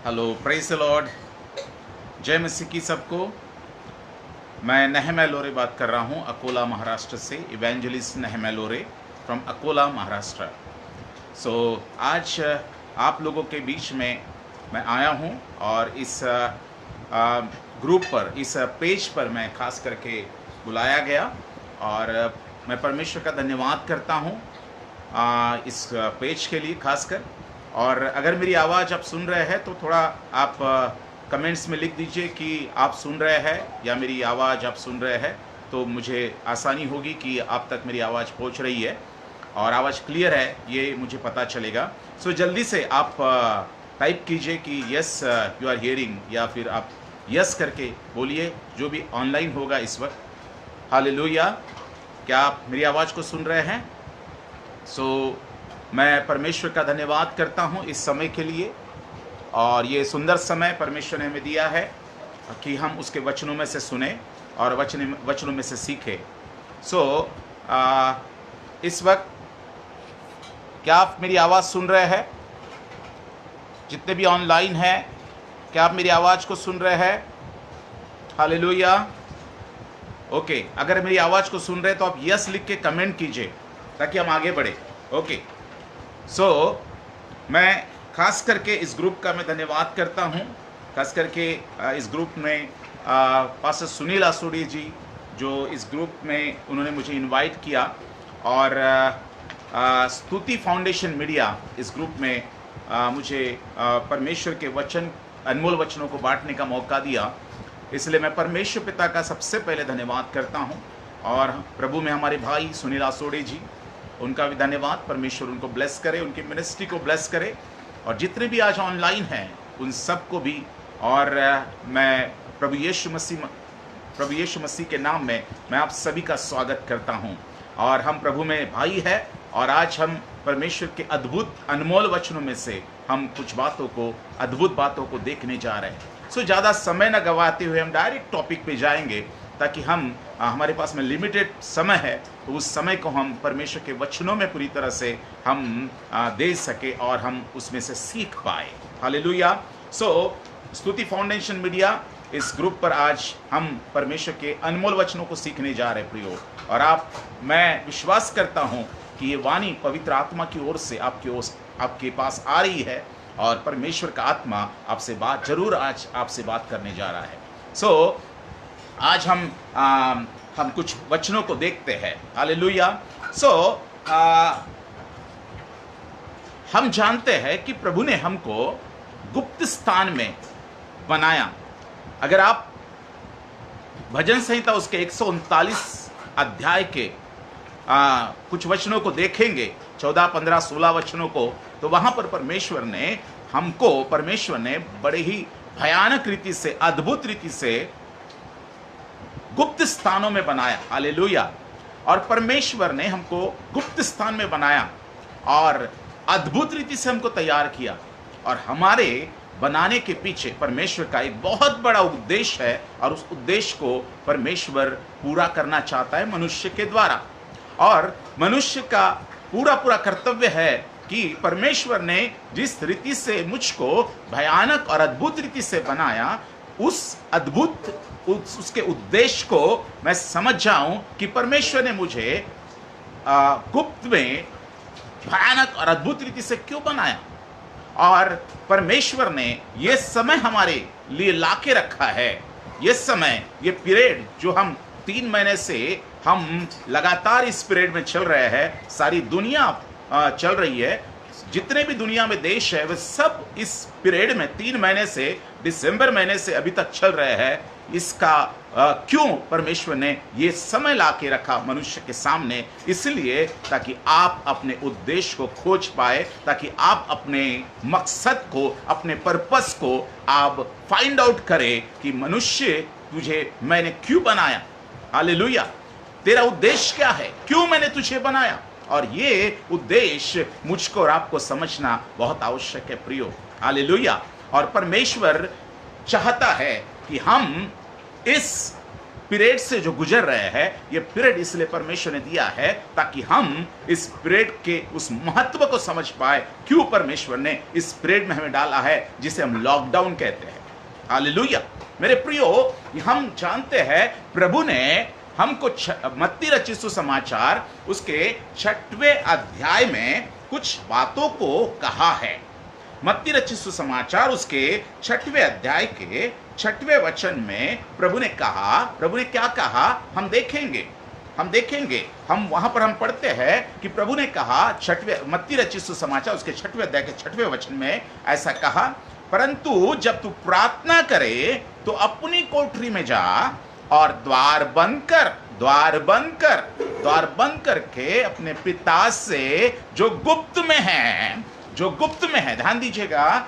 Hello, praise the Lord. जय मसीह की सबको। मैं नहम्या लोरे बात कर रहा हूँ अकोला महाराष्ट्र से। इवेंजलिस्ट नहम्या लोरे फ्रॉम अकोला महाराष्ट्र। आज आप लोगों के बीच में मैं आया हूँ और इस ग्रुप पर, इस पेज पर मैं खास करके बुलाया गया और मैं परमेश्वर का धन्यवाद करता हूँ इस पेज के लिए खासकर। और अगर मेरी आवाज़ आप सुन रहे हैं तो थोड़ा आप कमेंट्स में लिख दीजिए कि आप सुन रहे हैं या मेरी आवाज़ आप सुन रहे हैं, तो मुझे आसानी होगी कि आप तक मेरी आवाज़ पहुंच रही है और आवाज़ क्लियर है, ये मुझे पता चलेगा। जल्दी से आप टाइप कीजिए कि यस यू आर हियरिंग, या फिर आप यस करके बोलिए जो भी ऑनलाइन होगा इस वक्त। हालेलुया। क्या आप मेरी आवाज़ को सुन रहे हैं? मैं परमेश्वर का धन्यवाद करता हूं इस समय के लिए, और ये सुंदर समय परमेश्वर ने हमें दिया है कि हम उसके वचनों में से सुने और वचनों में से सीखें। इस वक्त क्या आप मेरी आवाज़ सुन रहे हैं? जितने भी ऑनलाइन हैं, क्या आप मेरी आवाज़ को सुन रहे हैं? हालेलुया। ओके, अगर मेरी आवाज़ को सुन रहे हैं तो आप यस लिख के कमेंट कीजिए ताकि हम आगे बढ़े। ओके, मैं खास करके इस ग्रुप का मैं धन्यवाद करता हूं। खास करके इस ग्रुप में पास्टर सुनील आसोड़ी जी, जो इस ग्रुप में उन्होंने मुझे इनवाइट किया, और स्तुति फाउंडेशन मीडिया इस ग्रुप में मुझे परमेश्वर के वचन, अनमोल वचनों को बांटने का मौका दिया। इसलिए मैं परमेश्वर पिता का सबसे पहले धन्यवाद करता हूं, और प्रभु में हमारे भाई सुनील आसोड़ी जी, उनका भी धन्यवाद। परमेश्वर उनको ब्लेस करे, उनकी मिनिस्ट्री को ब्लेस करे, और जितने भी आज ऑनलाइन हैं उन सबको भी। और मैं प्रभु यीशु मसीह के नाम में मैं आप सभी का स्वागत करता हूं। और हम प्रभु में भाई है, और आज हम परमेश्वर के अद्भुत अनमोल वचनों में से हम कुछ बातों को, अद्भुत बातों को देखने जा रहे हैं। ज़्यादा समय न गंवाते हुए हम डायरेक्ट टॉपिक पे जाएंगे, ताकि हमारे पास में लिमिटेड समय है, तो उस समय को हम परमेश्वर के वचनों में पूरी तरह से हम दे सके और हम उसमें से सीख पाए। हालेलुया। स्तुति फाउंडेशन मीडिया इस ग्रुप पर आज हम परमेश्वर के अनमोल वचनों को सीखने जा रहे प्रियो। और मैं विश्वास करता हूं कि ये वाणी पवित्र आत्मा की ओर से आपके पास आ रही है, और परमेश्वर का आत्मा आपसे जरूर आज आपसे बात करने जा रहा है। आज हम कुछ वचनों को देखते हैं। हालेलुया। हम जानते हैं कि प्रभु ने हमको गुप्त स्थान में बनाया। अगर आप भजन संहिता उसके 139 अध्याय के कुछ वचनों को देखेंगे, 14, 15, 16 वचनों को, तो वहां पर परमेश्वर ने बड़े ही भयानक रीति से, अद्भुत रीति से गुप्त स्थानों में बनाया। हालेलुया। और परमेश्वर ने हमको गुप्त स्थान में बनाया और अद्भुत रीति से हमको तैयार किया, और हमारे बनाने के पीछे परमेश्वर का एक बहुत बड़ा उद्देश्य है, और उस उद्देश्य को परमेश्वर पूरा करना चाहता है मनुष्य के द्वारा। और मनुष्य का पूरा कर्तव्य है कि परमेश्वर ने जिस रीति से मुझको भयानक और अद्भुत रीति से बनाया, उसके उद्देश्य को मैं समझ जाऊं कि परमेश्वर ने मुझे गुप्त में भयानक और अद्भुत रीति से क्यों बनाया, और परमेश्वर ने ये समय हमारे लिए लाके रखा है। ये समय, ये पीरियड जो हम 3 महीने से हम लगातार इस पीरियड में चल रहे हैं, सारी दुनिया चल रही है, जितने भी दुनिया में देश है वे सब इस पीरियड में 3 महीने से, दिसंबर महीने से अभी तक चल रहे हैं। इसका क्यों परमेश्वर ने ये समय लाके रखा मनुष्य के सामने? इसलिए ताकि आप अपने उद्देश्य को खोज पाए, ताकि आप अपने मकसद को, अपने पर्पस को आप फाइंड आउट करें कि मनुष्य, मैंने क्यों बनाया। हालेलुया। तेरा उद्देश्य क्या है? क्यों मैंने तुझे बनाया? और ये उद्देश्य मुझको और आपको समझना बहुत आवश्यक है प्रियो। हालेलुया। और परमेश्वर चाहता है कि हम इस पीरियड से जो गुजर रहे हैं, ये पीरियड इसलिए परमेश्वर ने दिया है ताकि हम इस पीरियड के उस महत्व को समझ पाए, क्यों परमेश्वर ने इस पीरियड में हमें डाला है जिसे हम लॉकडाउन कहते हैं। हालेलुया। मेरे प्रियो, हम जानते हैं प्रभु ने हमको मत्ती रचित सुसमाचार उसके 6वें अध्याय में कुछ बातों को कहा है। मत्ती रचित सुसमाचार उसके 6वें अध्याय के 6वें वचन में प्रभु ने क्या कहा, हम देखेंगे। हम वहां पर हम पढ़ते हैं कि प्रभु ने कहा, मत्ती रचित सुसमाचार उसके 6वें अध्याय के 6वें वचन में ऐसा कहा, परंतु जब तू प्रार्थना करे तो अपनी कोठरी में जा और द्वार बंद कर के अपने पिता से जो गुप्त में है, ध्यान दीजिएगा,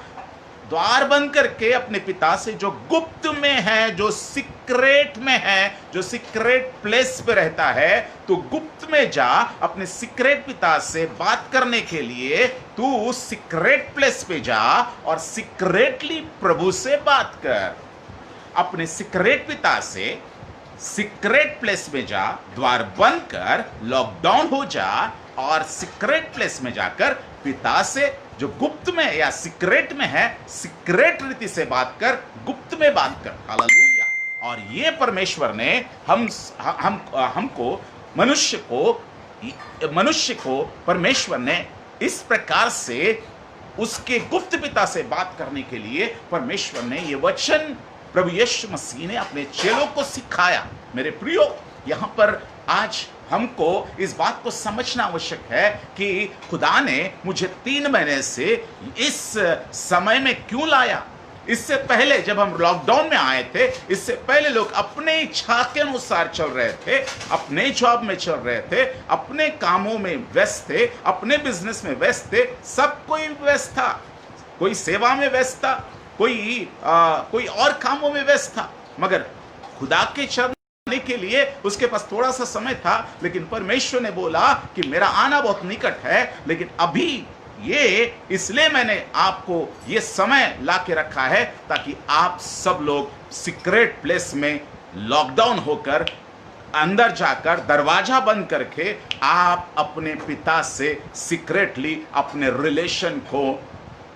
द्वार बंद करके अपने पिता से जो गुप्त में है, जो सीक्रेट में है, जो सीक्रेट प्लेस पे रहता है, तो गुप्त में जा, अपने सीक्रेट पिता से बात करने के लिए तू सीक्रेट प्लेस पे जा और सीक्रेटली प्रभु से बात कर। अपने सीक्रेट पिता से सीक्रेट प्लेस में जा, द्वार बंद कर, लॉकडाउन हो जा और सीक्रेट प्लेस में जाकर पिता से जो गुप्त में या सीक्रेट में है, सीक्रेट रीति से बात कर, गुप्त में बात कर। हालेलुया। और ये परमेश्वर ने हमको मनुष्य को परमेश्वर ने इस प्रकार से उसके गुप्त पिता से बात करने के लिए परमेश्वर ने ये वचन प्रभु यीशु मसीह ने अपने चेलों को सिखाया। मेरे प्रियो, यहां पर आज हमको इस बात को समझना आवश्यक है कि खुदा ने मुझे 3 महीने से इस समय में क्यों लाया। इससे पहले जब हम लॉकडाउन में आए थे, इससे पहले लोग अपने इच्छा के अनुसार चल रहे थे, अपने जॉब में चल रहे थे, अपने कामों में व्यस्त थे, अपने बिजनेस में व्यस्त थे, सब कोई व्यस्त था, कोई सेवा में व्यस्त था, कोई और कामों में व्यस्त था, मगर खुदा के चरण के लिए उसके पास थोड़ा सा समय था। लेकिन परमेश्वर ने बोला कि मेरा आना बहुत निकट है, लेकिन अभी ये इसलिए मैंने आपको ये समय ला के रखा है ताकि आप सब लोग सीक्रेट प्लेस में लॉकडाउन होकर अंदर जाकर दरवाजा बंद करके आप अपने पिता से सीक्रेटली अपने रिलेशन को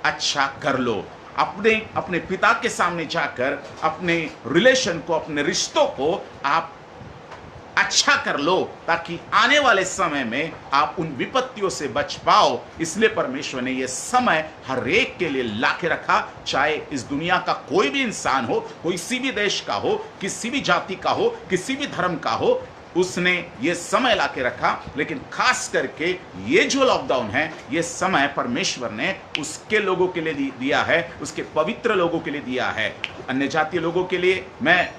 अच्छा कर लो। अपने पिता के सामने जाकर अपने रिलेशन को, अपने रिश्तों को आप अच्छा कर लो ताकि आने वाले समय में आप उन विपत्तियों से बच पाओ। इसलिए परमेश्वर ने यह समय हर एक के लिए ला के रखा, चाहे इस दुनिया का कोई भी इंसान हो, किसी भी देश का हो, किसी भी जाति का हो, किसी भी धर्म का हो, उसने ये समय ला के रखा। लेकिन खास करके ये जो लॉकडाउन है, ये समय परमेश्वर ने उसके लोगों के लिए दिया है, उसके पवित्र लोगों के लिए दिया है। अन्य जातीय लोगों के लिए मैं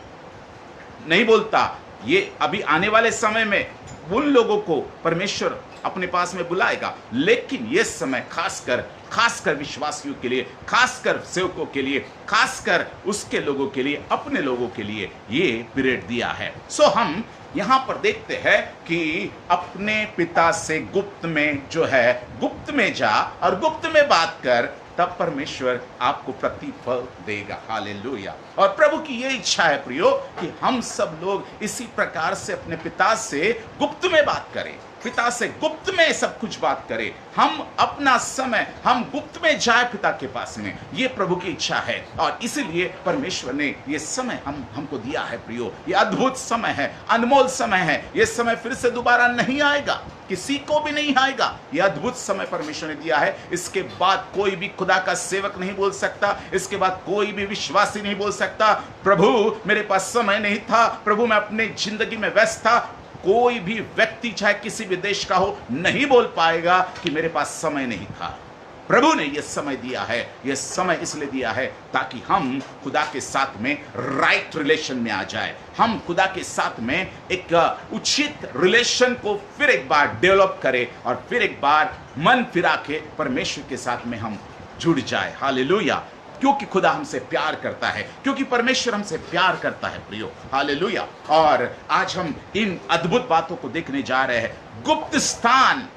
नहीं बोलता, ये अभी आने वाले समय में उन लोगों को परमेश्वर अपने पास में बुलाएगा, लेकिन ये समय खासकर विश्वासियों के लिए, खासकर सेवकों के लिए, खासकर उसके लोगों के लिए, अपने लोगों के लिए ये पीरियड दिया है। सो हम यहां पर देखते हैं कि अपने पिता से गुप्त में जो है, गुप्त में जा और गुप्त में बात कर, तब परमेश्वर आपको प्रतिफल देगा। हालेलुया। और प्रभु की ये इच्छा है प्रियो कि हम सब लोग इसी प्रकार से अपने पिता से गुप्त में बात करें, पिता से गुप्त में सब कुछ बात करें। हम अपना समय हम गुप्त में जाए पिता के पास में, ये प्रभु की इच्छा है। और इसीलिए परमेश्वर ने ये समय हमको दिया है प्रियो। ये अद्भुत समय है, अनमोल समय है। ये समय फिर से दोबारा नहीं आएगा, किसी को भी नहीं आएगा। ये अद्भुत समय परमेश्वर ने दिया है। इसके बाद कोई भी खुदा का सेवक नहीं बोल सकता, इसके बाद कोई भी विश्वासी नहीं बोल सकता प्रभु मेरे पास समय नहीं था, प्रभु मैं अपने जिंदगी में व्यस्त था। कोई भी व्यक्ति चाहे किसी भी देश का हो नहीं बोल पाएगा कि मेरे पास समय नहीं था। प्रभु ने यह समय दिया है। यह समय इसलिए दिया है ताकि हम खुदा के साथ में राइट रिलेशन में आ जाए, हम खुदा के साथ में एक उचित रिलेशन को फिर एक बार डेवलप करें और फिर एक बार मन फिरा के परमेश्वर के साथ में हम जुड़ जाए। हालेलुया। क्योंकि खुदा हमसे प्यार करता है, क्योंकि परमेश्वर हमसे प्यार करता है प्रियो। हालेलुया। और आज हम इन अद्भुत बातों को देखने जा रहे हैं। गुप्त स्थान,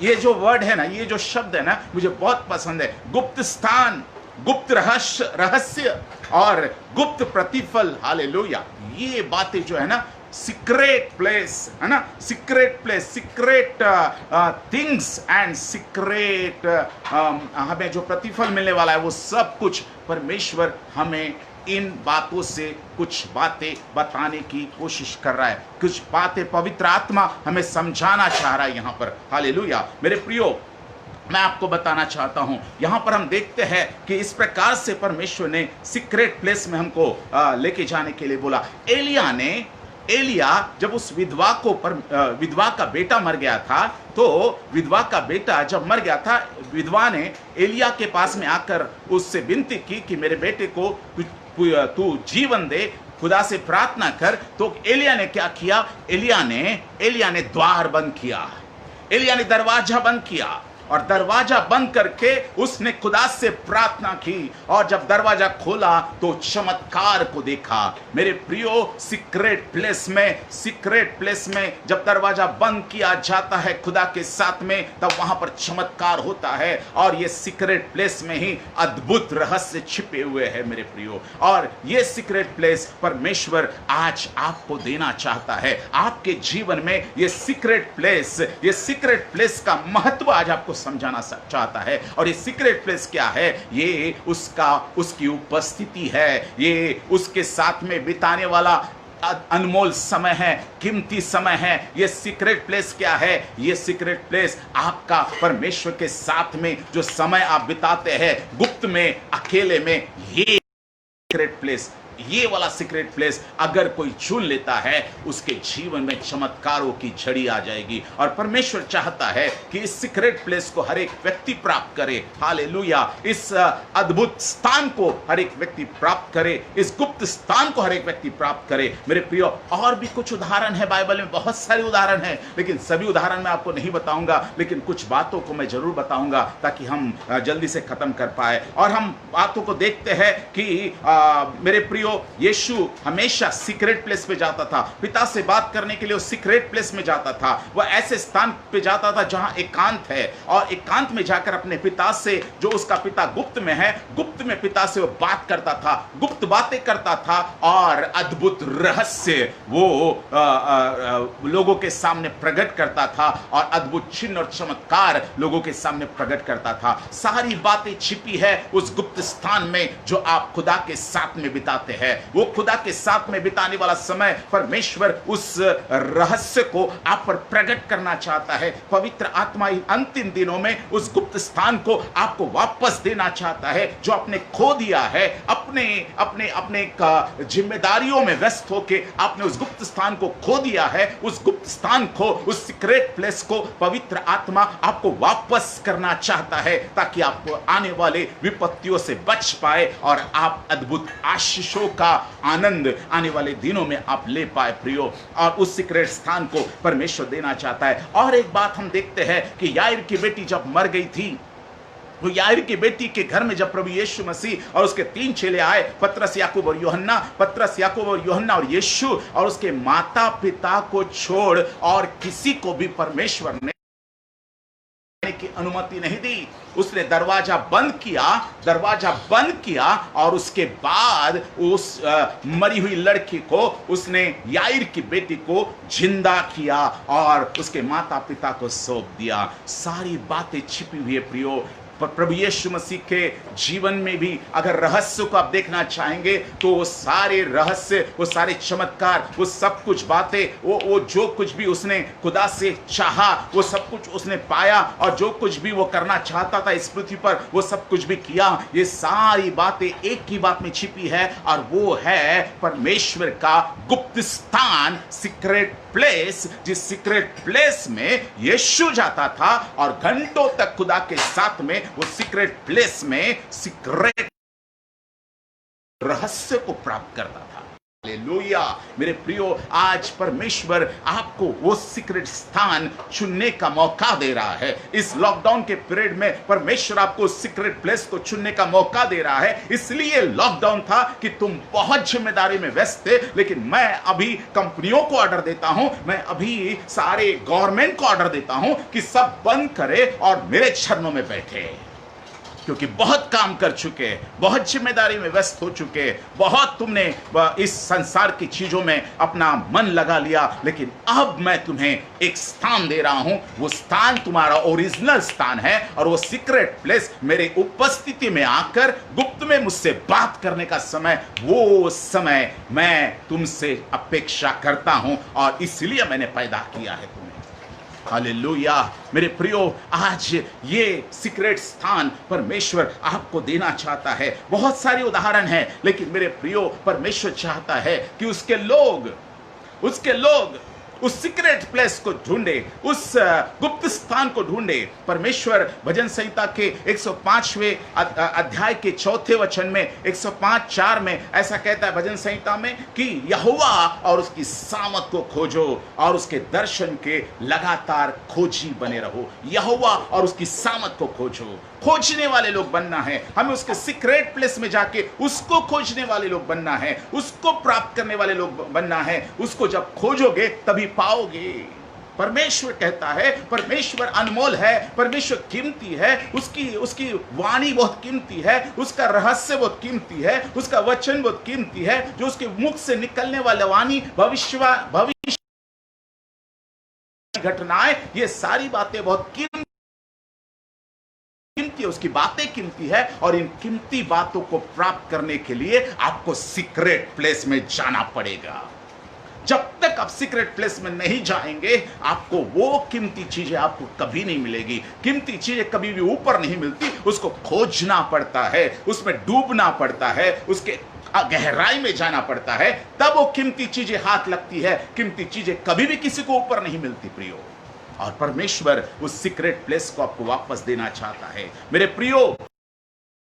ये जो वर्ड है ना, ये जो शब्द है ना, मुझे बहुत पसंद है। गुप्त स्थान, गुप्त रहस्य और गुप्त प्रतिफल, हालेलुया। ये बातें जो है ना, सीक्रेट प्लेस है ना, secret place, secret things and secret हमें जो प्रतिफल मिलने वाला है वो सब कुछ परमेश्वर हमें इन बातों से कुछ बातें बताने की कोशिश कर रहा है। कुछ बातें पवित्र आत्मा हमें समझाना चाह रहा है यहाँ पर, हालेलुया। मेरे प्रियो, मैं आपको बताना चाहता हूं, यहां पर हम देखते हैं कि इस प्रकार से परमेश्वर ने सीक्रेट प्लेस में हमको लेके जाने के लिए बोला। एलिया जब उस विधवा का बेटा मर गया था, तो विधवा का बेटा जब मर गया था, विधवा ने एलिया के पास में आकर उससे विनती की कि मेरे बेटे को तू जीवन दे, खुदा से प्रार्थना कर। तो एलिया ने क्या किया? एलिया ने द्वार बंद किया, एलिया ने दरवाजा बंद किया, और दरवाजा बंद करके उसने खुदा से प्रार्थना की, और जब दरवाजा खोला तो चमत्कार को देखा। मेरे प्रियो, सीक्रेट प्लेस में जब दरवाजा बंद किया जाता है खुदा के साथ में, तब वहां पर चमत्कार होता है। और ये सीक्रेट प्लेस में ही अद्भुत रहस्य छिपे हुए हैं मेरे प्रियो। और ये सीक्रेट प्लेस परमेश्वर आज आपको देना चाहता है। आपके जीवन में ये सीक्रेट प्लेस का महत्व आज आपको समझाना चाहता है। और ये सीक्रेट प्लेस क्या है? ये उसकी उपस्थिति है, ये उसके साथ में बिताने वाला अनमोल समय है, कीमती समय है। ये सीक्रेट प्लेस क्या है? ये सीक्रेट प्लेस आपका परमेश्वर के साथ में जो समय आप बिताते हैं, गुप्त में, अकेले में, ये सीक्रेट प्लेस, ये वाला सीक्रेट प्लेस अगर कोई चुन लेता है, उसके जीवन में चमत्कारों की झड़ी आ जाएगी। और परमेश्वर चाहता है कि इस सीक्रेट प्लेस को हर एक व्यक्ति प्राप्त करे, हालेलुया। इस अद्भुत स्थान को हर एक व्यक्ति प्राप्त करे, इस गुप्त स्थान को हर एक व्यक्ति प्राप्त करे। मेरे प्रियो, और भी कुछ उदाहरण है बाइबल में, बहुत सारे उदाहरण हैं, लेकिन सभी उदाहरण मैं आपको नहीं बताऊंगा, लेकिन कुछ बातों को मैं जरूर बताऊंगा ताकि हम जल्दी से खत्म कर पाए। और हम बातों को देखते हैं कि मेरे प्रियो, यीशु हमेशा सीक्रेट प्लेस पे जाता था, पिता से बात करने के लिए वो सीक्रेट प्लेस में जाता था। वह ऐसे स्थान पे जाता था जहां एकांत है, और एकांत में जाकर अपने पिता से, जो उसका पिता गुप्त में है, गुप्त में पिता से वो बात करता था, गुप्त बातें करता था, और अद्भुत रहस्य वो लोगों के सामने प्रकट करता था, और अद्भुत चिन्ह और चमत्कार लोगों के सामने प्रकट करता था। सारी बातें छिपी है उस गुप्त स्थान में जो आप खुदा के साथ में बिताते हैं। वो खुदा के साथ में बिताने वाला समय परमेश्वर उस रहस्य को आप पर प्रकट करना चाहता है। पवित्र आत्मा इन अंतिम दिनों में उस गुप्त स्थान को आपको वापस देना चाहता है, जो आपने खो दिया है। अपने जिम्मेदारियों में व्यस्त होके आपने उस गुप्त स्थान को खो दिया है। उस गुप्त स्थान को, उस सीक्रेट प्लेस को पवित्र आत्मा आपको वापस करना चाहता है, ताकि आप आने वाले विपत्तियों से बच पाए और आप अद्भुत आशीषों का आनंद आने वाले दिनों में आप ले पाए प्रियो। और उस सीक्रेट स्थान को परमेश्वर देना चाहता है। और एक बात हम देखते हैं कि याईर की बेटी जब मर गई थी, तो याईर की बेटी के घर में जब प्रभु यीशु मसीह और उसके 3 चेले आए, पतरस, याकूब और यूहन्ना और यीशु, और उसके माता पिता को छोड़ और किसी को भी परमेश्वर ने की अनुमति नहीं दी। उसने दरवाजा बंद किया, और उसके बाद उस मरी हुई लड़की को, उसने याईर की बेटी को जिंदा किया और उसके माता पिता को सौंप दिया। सारी बातें छिपी हुई है प्रियो। प्रभु यीशु मसीह के जीवन में भी अगर रहस्य को आप देखना चाहेंगे, तो वो सारे रहस्य, वो सारे चमत्कार, वो सब कुछ बातें, वो जो कुछ भी उसने खुदा से चाहा, वो सब कुछ उसने पाया, और जो कुछ भी वो करना चाहता था इस पृथ्वी पर, वो सब कुछ भी किया। ये सारी बातें एक ही बात में छिपी है, और वो है परमेश्वर का गुप्त स्थान, सीक्रेट प्लेस। जिस सीक्रेट प्लेस में यीशु जाता था और घंटों तक खुदा के साथ में वो सीक्रेट प्लेस में सीक्रेट रहस्य को प्राप्त करता था। हालेलुया। मेरे प्रियो, आज परमेश्वर आपको वो सीक्रेट स्थान चुनने का मौका दे रहा है। इस लॉकडाउन के पीरियड में परमेश्वर आपको सीक्रेट प्लेस को चुनने का मौका दे रहा है। इसलिए लॉकडाउन था कि तुम बहुत जिम्मेदारी में व्यस्त थे, लेकिन मैं अभी कंपनियों को ऑर्डर देता हूं, मैं अभी सारे गवर्नमेंट को ऑर्डर देता हूं कि सब बंद करे और मेरे चरणों में बैठे। क्योंकि बहुत काम कर चुके, बहुत जिम्मेदारी में व्यस्त हो चुके, बहुत तुमने इस संसार की चीजों में अपना मन लगा लिया, लेकिन अब मैं तुम्हें एक स्थान दे रहा हूं। वो स्थान तुम्हारा ओरिजिनल स्थान है, और वो सीक्रेट प्लेस मेरे उपस्थिति में आकर गुप्त में मुझसे बात करने का समय, वो समय मैं तुमसे अपेक्षा करता हूं, और इसलिए मैंने पैदा किया है तुम्हें। हालेलुया। मेरे प्रियो, आज ये सीक्रेट स्थान परमेश्वर आपको देना चाहता है। बहुत सारे उदाहरण हैं, लेकिन मेरे प्रियो, परमेश्वर चाहता है कि उसके लोग उस सीक्रेट प्लेस को ढूंढे, उस गुप्त स्थान को ढूंढे। परमेश्वर भजन संहिता के 105वें अध्याय के 4थे वचन में 105:4 में ऐसा कहता है भजन संहिता में कि यहोवा और उसकी सामत को खोजो और उसके दर्शन के लगातार खोजी बने रहो। यहोवा और उसकी सामत को खोजो। खोजने वाले लोग बनना है हमें, उसके सीक्रेट प्लेस में जाके उसको खोजने वाले लोग बनना है, उसको प्राप्त करने वाले लोग बनना है। उसको जब खोजोगे तभी पाओगे। परमेश्वर कहता है, परमेश्वर अनमोल है, परमेश्वर कीमती है, उसकी वाणी बहुत कीमती है, उसका रहस्य बहुत कीमती है, उसका वचन बहुत कीमती है। जो उसके मुख से निकलने वाला वाणी, भविष्य घटनाएं, ये सारी बातें बहुत कीमती, उसकी बातें कीमती है। और इन कीमती बातों को प्राप्त करने के लिए आपको सीक्रेट प्लेस में जाना पड़ेगा। जब तक आप सीक्रेट प्लेस में नहीं जाएंगे, आपको वो कीमती चीजें आपको कभी नहीं मिलेगी। कीमती चीजें कभी भी ऊपर नहीं मिलती, उसको खोजना पड़ता है, उसमें डूबना पड़ता है, उसके गहराई में जाना पड़ता है, तब वो कीमती चीजें हाथ लगती है। कीमती चीजें कभी भी किसी को ऊपर नहीं मिलती प्रियो। और परमेश्वर उस सीक्रेट प्लेस को आपको वापस देना चाहता है। मेरे प्रियो,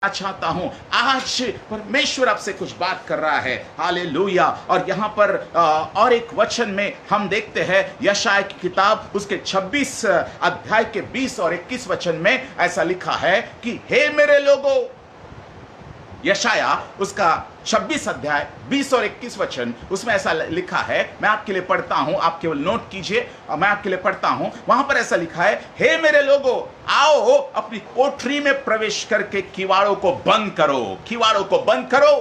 चाहता हूं आज परमेश्वर आपसे कुछ बात कर रहा है। हालेलुया। और यहां पर और एक वचन में हम देखते हैं, यशायाह की किताब उसके 26 अध्याय के 20 और 21 वचन में ऐसा लिखा है कि हे मेरे लोगों, यशायाह उसका 26 अध्याय 20 और 21 वचन, उसमें ऐसा लिखा है। मैं आपके लिए पढ़ता हूं, आप केवल नोट कीजिए और मैं आपके लिए पढ़ता हूं। वहां पर ऐसा लिखा है, हे मेरे लोगों, आओ अपनी कोठरी में प्रवेश करके किवाड़ों को बंद करो, किवाड़ों को बंद करो,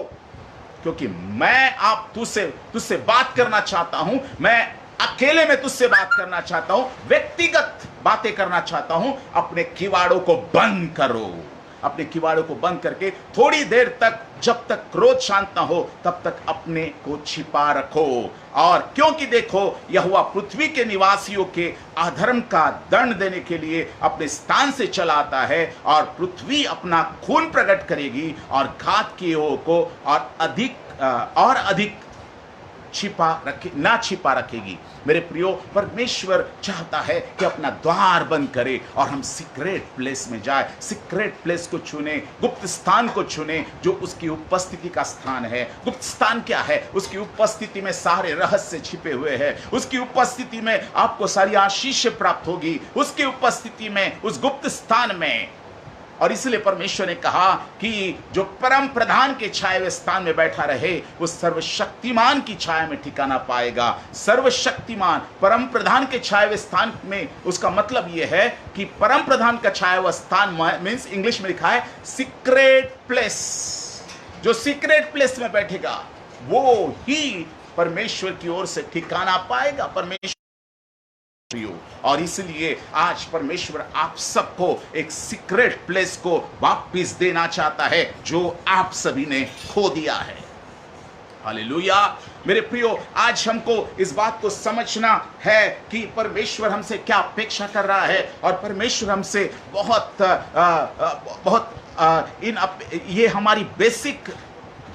क्योंकि मैं आप तुझसे बात करना चाहता हूं। मैं अकेले में तुझसे बात करना चाहता हूं, व्यक्तिगत बातें करना चाहता हूं। अपने किवाड़ों को बंद करो। अपने किवाड़ों को बंद करके थोड़ी देर तक, जब तक क्रोध शांत ना हो, तब तक अपने को छिपा रखो। और क्योंकि देखो, यहोवा पृथ्वी के निवासियों के अधर्म का दंड देने के लिए अपने स्थान से चला आता है, और पृथ्वी अपना खून प्रकट करेगी और घात किए को और अधिक छिपा रखेगी। मेरे प्रियो, परमेश्वर चाहता है कि अपना द्वार बंद करे और हम सीक्रेट प्लेस में जाए, सीक्रेट प्लेस को चुने, गुप्त स्थान को चुने, जो उसकी उपस्थिति का स्थान है। गुप्त स्थान क्या है? उसकी उपस्थिति में सारे रहस्य छिपे हुए हैं। उसकी उपस्थिति में आपको सारी आशीष प्राप्त होगी, उसकी उपस्थिति में, उस गुप्त स्थान में। और इसलिए परमेश्वर ने कहा कि जो परम प्रधान के छाए हुए स्थान में बैठा रहे, वो सर्वशक्तिमान की छाया में ठिकाना पाएगा। सर्वशक्तिमान परम प्रधान के छाए हुए स्थान में, उसका मतलब यह है कि परम प्रधान का छाया हुआ स्थान मीन्स, इंग्लिश में लिखा है सीक्रेट प्लेस। जो सीक्रेट प्लेस में बैठेगा वो ही परमेश्वर की ओर से ठिकाना पाएगा। परमेश्वर, और इसलिए आज परमेश्वर आप सबको एक सीक्रेट प्लेस को वापस देना चाहता है, जो आप सभी ने खो दिया है। हालेलुया। मेरे प्रियो, आज हमको इस बात को समझना है कि परमेश्वर हमसे क्या अपेक्षा कर रहा है, और परमेश्वर हमसे ये हमारी बेसिक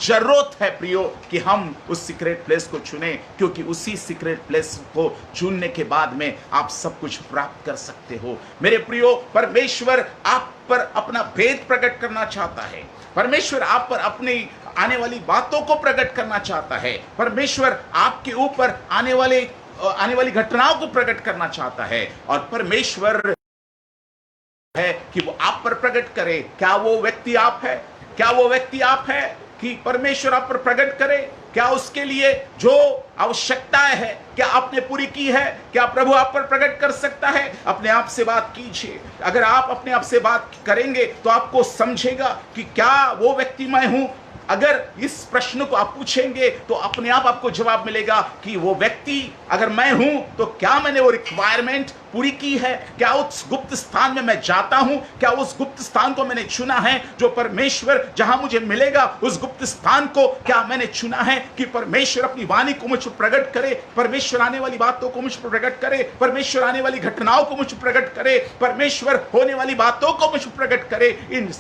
जरूरत है प्रियो कि हम उस सीक्रेट प्लेस को चुने, क्योंकि उसी सीक्रेट प्लेस को चुनने के बाद में आप सब कुछ प्राप्त कर सकते हो। मेरे प्रियो, परमेश्वर आप पर अपना भेद प्रकट करना चाहता है। परमेश्वर आप पर अपनी आने वाली बातों को प्रकट करना चाहता है। परमेश्वर आपके ऊपर आने वाली घटनाओं को प्रकट करना चाहता है, और परमेश्वर है कि वो आप पर प्रकट करे। क्या वो व्यक्ति आप है? क्या वो व्यक्ति आप है कि परमेश्वर आप पर प्रकट करे? क्या उसके लिए जो आवश्यकताएं है क्या आपने पूरी की है? क्या प्रभु आप पर प्रकट कर सकता है? अपने आप से बात कीजिए। अगर आप अपने आप से बात करेंगे तो आपको समझेगा कि क्या वो व्यक्ति मैं हूं। अगर इस प्रश्न को आप पूछेंगे तो अपने आप आपको जवाब मिलेगा कि वो व्यक्ति अगर मैं हूं तो क्या मैंने वो रिक्वायरमेंट पूरी की है? क्या उस गुप्त स्थान में मैं जाता हूं? क्या उस गुप्त स्थान को मैंने चुना है जो परमेश्वर जहां मुझे मिलेगा? उस गुप्त स्थान को क्या मैंने चुना है कि परमेश्वर अपनी वाणी को मुझ पर प्रकट करे, परमेश्वर आने वाली बातों को मुझ पर प्रकट करे, परमेश्वर आने वाली घटनाओं को मुझ पर प्रकट करे, परमेश्वर होने वाली बातों को मुझ पर प्रकट करे?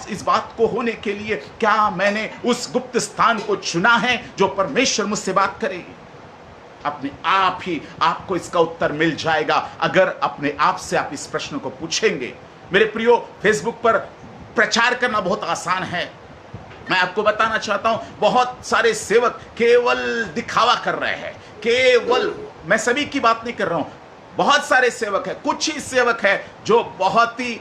इस बात को होने के लिए क्या मैंने उस गुप्त स्थान को चुना है जो परमेश्वर मुझसे बात करे? अपने आप ही आपको इसका उत्तर मिल जाएगा अगर अपने आप से आप इस प्रश्न को पूछेंगे। मेरे प्रियो, फेसबुक पर प्रचार करना बहुत आसान है। मैं आपको बताना चाहता हूं, बहुत सारे सेवक केवल दिखावा कर रहे हैं। केवल, मैं सभी की बात नहीं कर रहा हूं, बहुत सारे सेवक है, कुछ ही सेवक है जो बहुत ही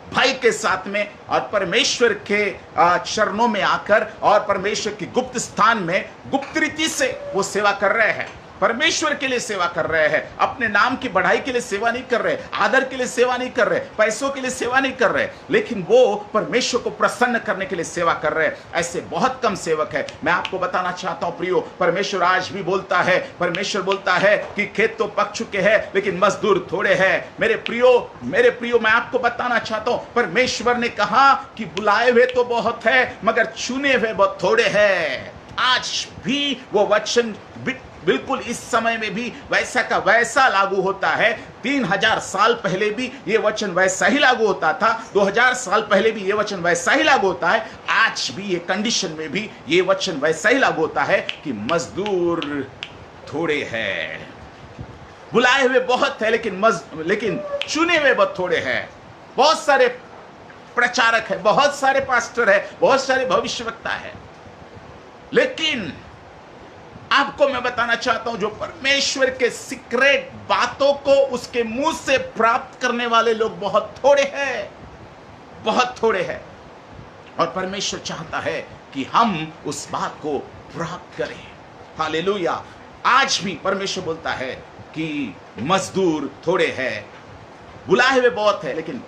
भाई के साथ में और परमेश्वर के चरणों में आकर और परमेश्वर की गुप्त स्थान में गुप्त रीति से वो सेवा कर रहे हैं। परमेश्वर के लिए सेवा कर रहे हैं, अपने नाम की बढ़ाई के लिए सेवा नहीं कर रहे, आदर के लिए सेवा नहीं कर रहे, पैसों के लिए सेवा नहीं कर रहे, लेकिन वो परमेश्वर को प्रसन्न करने के लिए सेवा कर रहे हैं। ऐसे बहुत कम सेवक है। मैं आपको बताना चाहता हूं प्रियो, परमेश्वर आज भी बोलता है, परमेश्वर बोलता है कि खेत तो पक चुके हैं लेकिन मजदूर थोड़े हैं। मेरे प्रियो, मैं आपको बताना चाहता हूं, परमेश्वर ने कहा कि बुलाए हुए तो बहुत है मगर चुने हुए बहुत थोड़े हैं। आज भी वो वचन बिल्कुल इस समय में भी वैसा का वैसा लागू होता है। 3000 साल पहले भी ये वचन वैसा ही लागू होता था, 2000 साल पहले भी ये वचन वैसा ही लागू होता है, आज भी ये कंडीशन में भी ये वचन वैसा ही लागू होता है कि मजदूर थोड़े हैं। बुलाए हुए बहुत है लेकिन चुने हुए बहुत थोड़े हैं। बहुत सारे प्रचारक है, बहुत सारे पास्टर है, बहुत सारे भविष्यवक्ता है, लेकिन आपको मैं बताना चाहता हूं जो परमेश्वर के सीक्रेट बातों को उसके मुंह से प्राप्त करने वाले लोग बहुत थोड़े हैं, बहुत थोड़े हैं। और परमेश्वर चाहता है कि हम उस बात को प्राप्त करें। हालेलुया। आज भी परमेश्वर बोलता है कि मजदूर थोड़े हैं, बुलाए हुए बहुत है लेकिन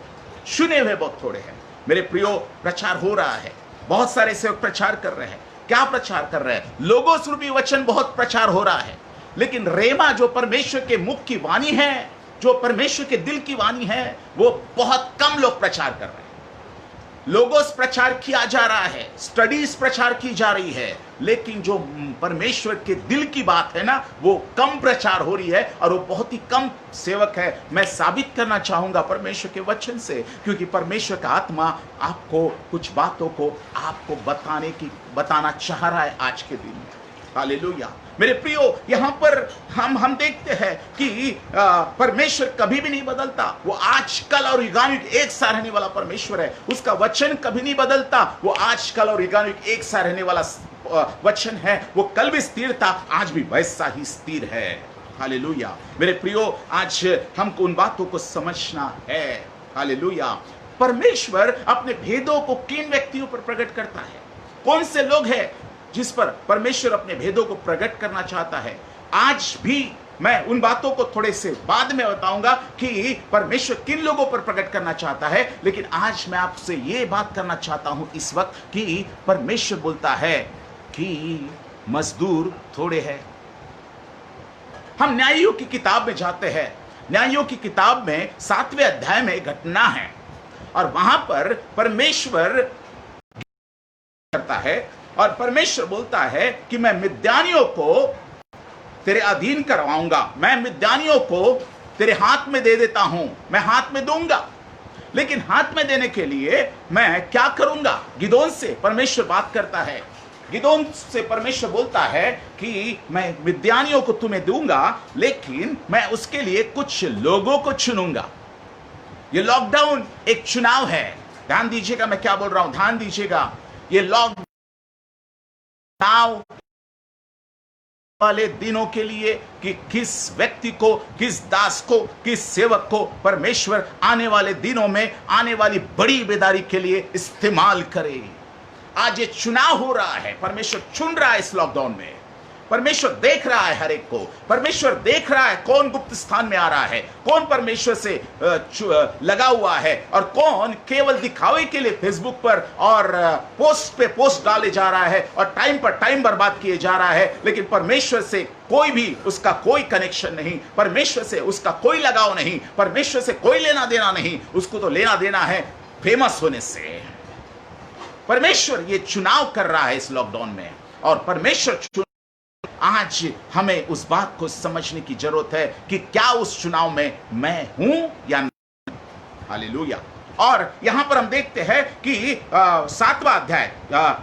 चुने हुए बहुत थोड़े हैं। मेरे प्रियो, प्रचार हो रहा है, बहुत सारे सेवक प्रचार कर रहे हैं। क्या प्रचार कर रहे हैं? लोगों स्वरूपी वचन बहुत प्रचार हो रहा है, लेकिन रेमा जो परमेश्वर के मुख की वाणी है, जो परमेश्वर के दिल की वाणी है, वो बहुत कम लोग प्रचार कर रहे हैं। लोगोस प्रचार किया जा रहा है, स्टडीज प्रचार की जा रही है, लेकिन जो परमेश्वर के दिल की बात है ना, वो कम प्रचार हो रही है और वो बहुत ही कम सेवक है। मैं साबित करना चाहूंगा परमेश्वर के वचन से, क्योंकि परमेश्वर का आत्मा आपको कुछ बातों को आपको बताना चाह रहा है आज के दिन में। हालेलुया। मेरे प्रियो, यहां पर हम देखते हैं कि परमेश्वर कभी भी नहीं बदलता। वो आज कल और युगानुयुग एक सा रहने वाला परमेश्वर है। उसका वचन कभी नहीं बदलता। वो आज कल और युगानुयुग एक सा रहने वाला वचन है। वो कल भी स्थिर था, आज भी वैसा ही स्थिर है। हालेलुया। मेरे प्रियो, आज हमको उन बातों को समझना है। हालेलुया। परमेश्वर अपने भेदों को किन व्यक्तियों पर प्रकट करता है? कौन से लोग हैं जिस पर परमेश्वर अपने भेदों को प्रकट करना चाहता है? आज भी मैं उन बातों को थोड़े से बाद में बताऊंगा कि परमेश्वर किन लोगों पर प्रकट करना चाहता है, लेकिन आज मैं आपसे ये बात करना चाहता हूं इस वक्त कि परमेश्वर बोलता है कि मजदूर थोड़े हैं। हम न्यायियों की किताब में जाते हैं। न्यायियों की किताब में 7वें अध्याय में घटना है और वहां पर परमेश्वर करता है और परमेश्वर बोलता है कि मैं मिद्यानियों को तेरे अधीन करवाऊंगा, मैं मिद्यानियों को तेरे हाथ में दे देता हूं, मैं हाथ में दूंगा। लेकिन हाथ में देने के लिए मैं क्या करूंगा? गिदोन से परमेश्वर बात करता है। गिदोन से परमेश्वर बोलता है कि मैं मिद्यानियों को तुम्हें दूंगा, लेकिन मैं उसके लिए कुछ लोगों को चुनूंगा। ये लॉकडाउन एक चुनाव है। ध्यान दीजिएगा मैं क्या बोल रहा हूं, ध्यान दीजिएगा। ये लॉकडाउन वाले दिनों के लिए कि किस व्यक्ति को, किस दास को, किस सेवक को परमेश्वर आने वाले दिनों में आने वाली बड़ी बेदारी के लिए इस्तेमाल करे। आज ये चुनाव हो रहा है, परमेश्वर चुन रहा है इस लॉकडाउन में। परमेश्वर देख रहा है हर एक को। परमेश्वर देख रहा है कौन गुप्त स्थान में आ रहा है, कौन परमेश्वर से लगा हुआ है और कौन केवल दिखावे के लिए फेसबुक पर और पोस्ट पे पोस्ट डाले जा रहा है और टाइम पर टाइम बर्बाद किए जा रहा है, लेकिन परमेश्वर से कोई भी उसका कोई कनेक्शन नहीं, परमेश्वर से उसका कोई लगाव नहीं, परमेश्वर से कोई लेना देना नहीं। उसको तो लेना देना है फेमस होने से। परमेश्वर ये चुनाव कर रहा है इस लॉकडाउन में, और परमेश्वर आज हमें उस बात को समझने की जरूरत है कि क्या उस चुनाव में मैं हूं या नहीं। हालेलुया। और यहां पर हम देखते हैं कि 7वां अध्याय,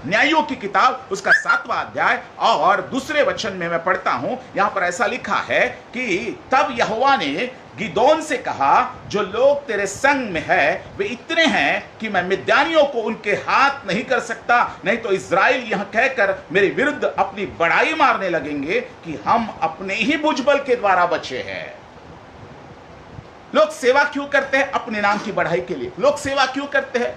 न्यायों की किताब उसका 7वां अध्याय और दूसरे वचन में मैं पढ़ता हूं। यहां पर ऐसा लिखा है कि तब यहोवा ने गिदोन से कहा, जो लोग तेरे संग में है वे इतने हैं कि मैं मिद्यानियों को उनके हाथ नहीं कर सकता, नहीं तो इस्राएल यह कहकर मेरे विरुद्ध अपनी बड़ाई मारने लगेंगे कि हम अपने ही भुजबल के द्वारा बचे हैं। लोग सेवा क्यों करते हैं? अपने नाम की बढ़ाई के लिए। लोग सेवा क्यों करते हैं?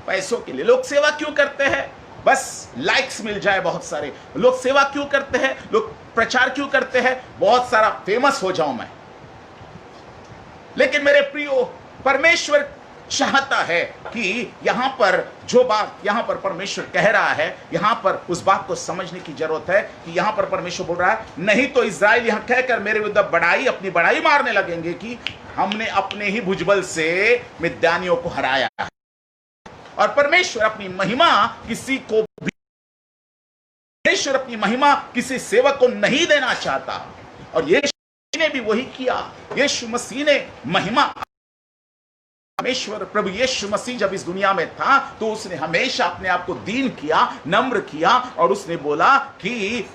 पैसों के लिए। लोग सेवा क्यों करते हैं? बस लाइक्स मिल जाए बहुत सारे। लोग सेवा क्यों करते हैं? लोग प्रचार क्यों करते हैं? बहुत सारा फेमस हो जाऊं मैं। लेकिन मेरे प्रियो, परमेश्वर चाहता है कि यहां पर जो बात यहां पर परमेश्वर कह रहा है, यहां पर उस बात को समझने की जरूरत है कि यहां पर परमेश्वर बोल रहा है, नहीं तो इस्राएल यहां कहकर मेरे विरुद्ध अपनी बड़ाई मारने लगेंगे कि हमने अपने ही भुजबल से मिद्यानियों को हराया। और परमेश्वर अपनी महिमा किसी को भी, परमेश्वर अपनी महिमा किसी सेवक को नहीं देना चाहता। और यीशु ने भी वही किया। यीशु मसीह ने महिमा, परमेश्वर प्रभु यीशु मसीह जब इस दुनिया में था तो उसने हमेशा अपने आप को दीन किया, नम्र किया, और उसने बोला कि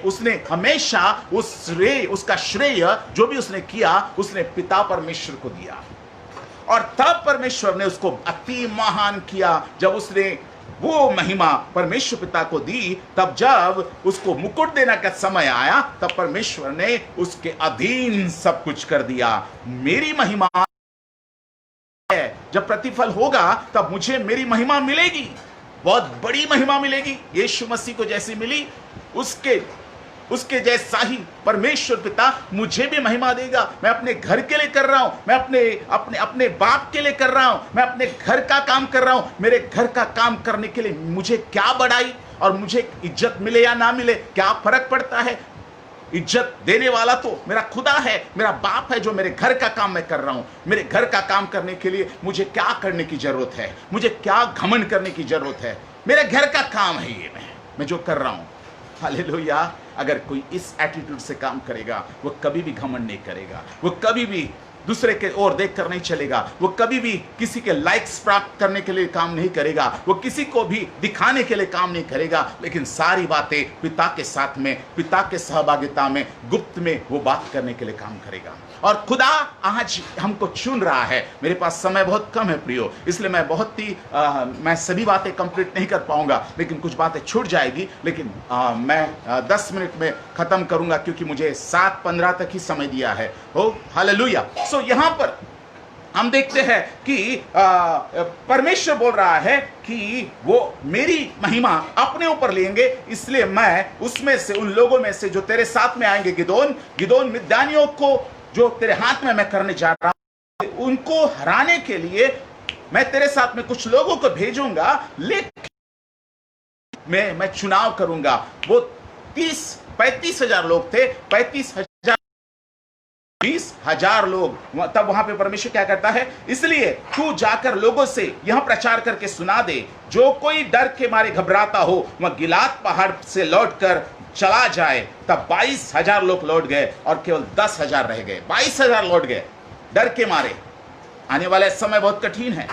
उसने हमेशा उसका श्रेय जो भी उसने किया उसने पिता परमेश्वर को दिया। और तब परमेश्वर ने उसको अति महान किया जब उसने वो महिमा परमेश्वर पिता को दी। तब जब उसको मुकुट देने का समय आया तब परमेश्वर ने उसके अधीन सब कुछ कर दिया। मेरी महिमा है, जब प्रतिफल होगा तब मुझे मेरी महिमा मिलेगी, बहुत बड़ी महिमा मिलेगी। यीशु मसीह को जैसी मिली उसके जैसा ही परमेश्वर पिता मुझे भी महिमा देगा। मैं अपने घर के लिए कर रहा हूं, मैं अपने बाप के लिए कर रहा हूं, मैं अपने घर का काम कर रहा हूं। मेरे घर का काम करने के लिए मुझे क्या बढ़ाई और मुझे इज्जत मिले या ना मिले क्या फर्क पड़ता है? इज्जत देने वाला तो मेरा खुदा है, मेरा बाप है जो मेरे घर का काम मैं कर रहा हूं। मेरे घर का काम करने के लिए मुझे क्या करने की जरूरत है? मुझे क्या घमंड करने की जरूरत है? मेरे घर का काम है ये, मैं जो कर रहा हूं। हालेलुया। अगर कोई इस एटीट्यूड से काम करेगा वो कभी भी घमंड नहीं करेगा, वो कभी भी दूसरे के ओर देखकर नहीं चलेगा, वो कभी भी किसी के लाइक्स प्राप्त करने के लिए काम नहीं करेगा, वो किसी को भी दिखाने के लिए काम नहीं करेगा, लेकिन सारी बातें पिता के साथ में, पिता के सहभागिता में, गुप्त में वो बात करने के लिए काम करेगा। और खुदा आज हमको चुन रहा है। मेरे पास समय बहुत कम है प्रियो, इसलिए मैं सभी बातें कंप्लीट नहीं कर पाऊंगा, लेकिन कुछ बातें छूट जाएगी। लेकिन मैं 10 मिनट में खत्म करूंगा क्योंकि मुझे 7:15 तक ही समय दिया है। हो हालेलुया। सो यहां पर हम देखते हैं कि परमेश्वर बोल रहा है कि वो मेरी महिमा अपने ऊपर लेंगे, इसलिए मैं उसमें से, उन लोगों में से जो तेरे साथ में आएंगे, गिदोन मिद्यानियों को जो तेरे हाथ में मैं करने जा रहा हूं, उनको हराने के लिए मैं तेरे साथ में कुछ लोगों को भेजूंगा, लेकिन मैं चुनाव करूंगा। वो 35 हजार लोग थे, 20,000 लोग। तब वहां पे परमेश्वर क्या करता है, इसलिए तू जाकर लोगों से यह प्रचार करके सुना दे, जो कोई डर के मारे घबराता हो वह गिलाद पहाड़ से लौटकर चला जाए। तब 22,000 लोग लौट गए और केवल 10,000 रह गए। 22,000 लौट गए डर के मारे। आने वाले समय बहुत कठिन है।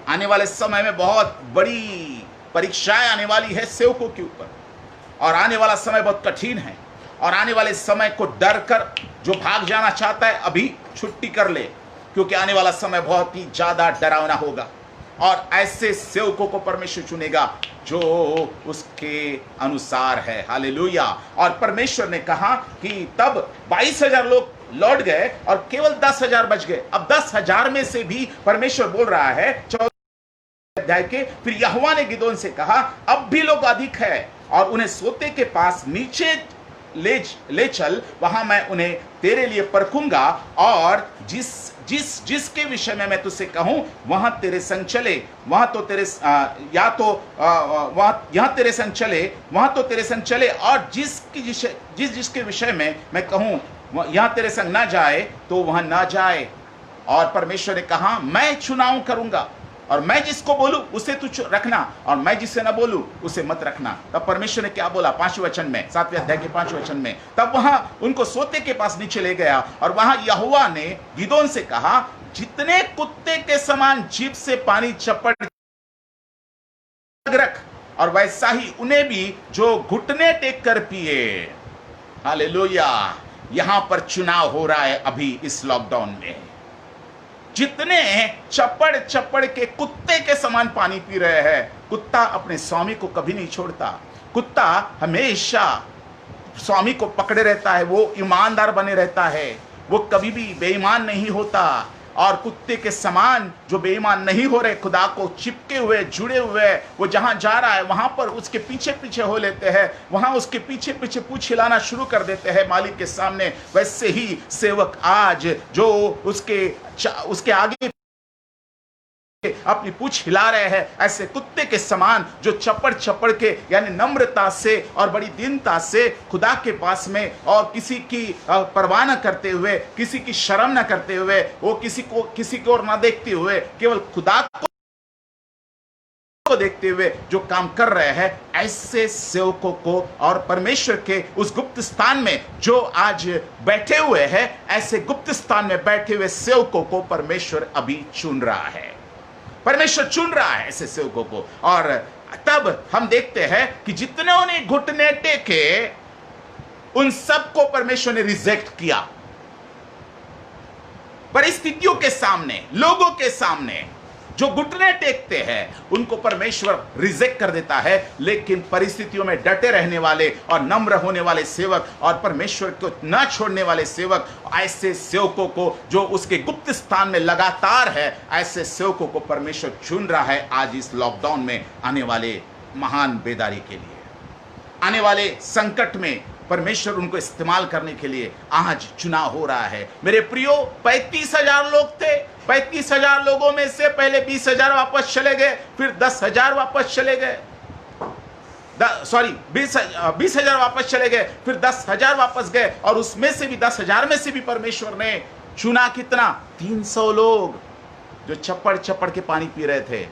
आने वाले समय में बहुत बड़ी परीक्षाएं आने वाली है सेवकों के ऊपर, और आने वाला समय बहुत कठिन है। और आने वाले समय को डर कर जो भाग जाना चाहता है अभी छुट्टी कर ले, क्योंकि आने वाला समय बहुत ही ज्यादा डरावना होगा। और ऐसे सेवकों को परमेश्वर चुनेगा जो उसके अनुसार है। हालेलुया। और परमेश्वर ने कहा कि तब 22,000 लोग लौट गए और केवल 10,000 बच गए। अब 10,000 में से भी परमेश्वर बोल रहा है 14 अध्याय के, फिर यहोवा ने गिदोन से कहा, अब भी लोग अधिक है, और उन्हें सोते के पास नीचे ले चल, वहां मैं उन्हें तेरे लिए परखूंगा और जिसके विषय में मैं तुझसे कहूं वहां तेरे संग चले, वहां तो तेरे वहां तेरे संग चले, वहां तो तेरे संग चले, और जिसके विषय में मैं कहूं यहां तेरे संग ना जाए तो वहां ना जाए। और परमेश्वर ने कहा, मैं चुनाव करूंगा, और मैं जिसको बोलूं उसे तू रखना, और मैं जिससे ना बोलूं उसे मत रखना। तब परमेश्वर ने क्या बोला 5वें वचन में, 7वें अध्याय के 5वें वचन में, तब वहां उनको सोते के पास नीचे ले गया, और वहां यहोवा ने गिदोन से कहा, जितने कुत्ते के समान जीभ से पानी चपड़ रख, और वैसा ही उन्हें भी जो घुटने टेक कर पिए। हालेलुया। यहां पर चुनाव हो रहा है अभी इस लॉकडाउन में। जितने चपड़ के कुत्ते के समान पानी पी रहे हैं। कुत्ता अपने स्वामी को कभी नहीं छोड़ता। कुत्ता हमेशा स्वामी को पकड़े रहता है, वो ईमानदार बने रहता है, वो कभी भी बेईमान नहीं होता। और कुत्ते के समान जो बेईमान नहीं हो रहे, खुदा को चिपके हुए, जुड़े हुए, वो जहां जा रहा है वहां पर उसके पीछे पीछे हो लेते हैं, वहां उसके पीछे पीछे पूंछ हिलाना शुरू कर देते हैं मालिक के सामने। वैसे ही सेवक आज जो उसके आगे अपनी पूंछ हिला रहे हैं, ऐसे कुत्ते के समान जो चपड़ के यानी नम्रता से और बड़ी दीनता से खुदा के पास में, और किसी की परवाह न करते हुए, किसी की शर्म न करते हुए, वो किसी की ओर न देखते हुए, केवल खुदा को देखते हुए जो काम कर रहे हैं, ऐसे सेवकों को और परमेश्वर के उस गुप्त स्थान में जो आज बैठे हुए हैं, ऐसे गुप्त स्थान में बैठे हुए सेवकों को परमेश्वर अभी चुन रहा है। परमेश्वर चुन रहा है ऐसे सेवकों को। और तब हम देखते हैं कि जितने ने घुटने टेके, उन सबको परमेश्वर ने रिजेक्ट किया। परिस्थितियों के सामने, लोगों के सामने जो घुटने टेकते हैं उनको परमेश्वर रिजेक्ट कर देता है। लेकिन परिस्थितियों में डटे रहने वाले और नम्र होने वाले सेवक और परमेश्वर को न छोड़ने वाले सेवक, ऐसे सेवकों को जो उसके गुप्त स्थान में लगातार है, ऐसे सेवकों को परमेश्वर चुन रहा है आज इस लॉकडाउन में आने वाले महान बेदारी के लिए, आने वाले संकट में परमेश्वर उनको इस्तेमाल करने के लिए आज चुनाव हो रहा है। मेरे प्रियो, 35,000 लोग थे। 35,000 लोगों में से पहले 20,000 वापस चले गए, फिर 10,000 वापस चले गए, 20,000 वापस चले गए, फिर 10,000 वापस गए, और उसमें से भी 10,000 में से भी परमेश्वर ने चुना कितना? 300 लोग जो चपड़ के पानी पी रहे थे।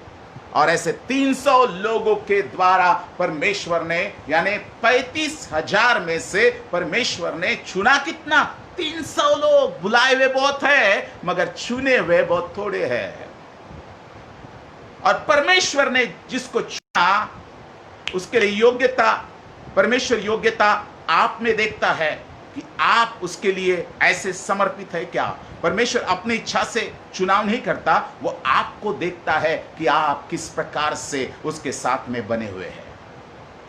और ऐसे 300 लोगों के द्वारा परमेश्वर ने, यानी 35,000 में से परमेश्वर ने चुना कितना? 300 लोग। बुलाए हुए बहुत है मगर चुने हुए बहुत थोड़े हैं। और परमेश्वर ने जिसको चुना उसके लिए योग्यता, परमेश्वर योग्यता आप में देखता है कि आप उसके लिए ऐसे समर्पित है क्या। परमेश्वर अपनी इच्छा से चुनाव नहीं करता, वो आपको देखता है कि आप किस प्रकार से उसके साथ में बने हुए हैं।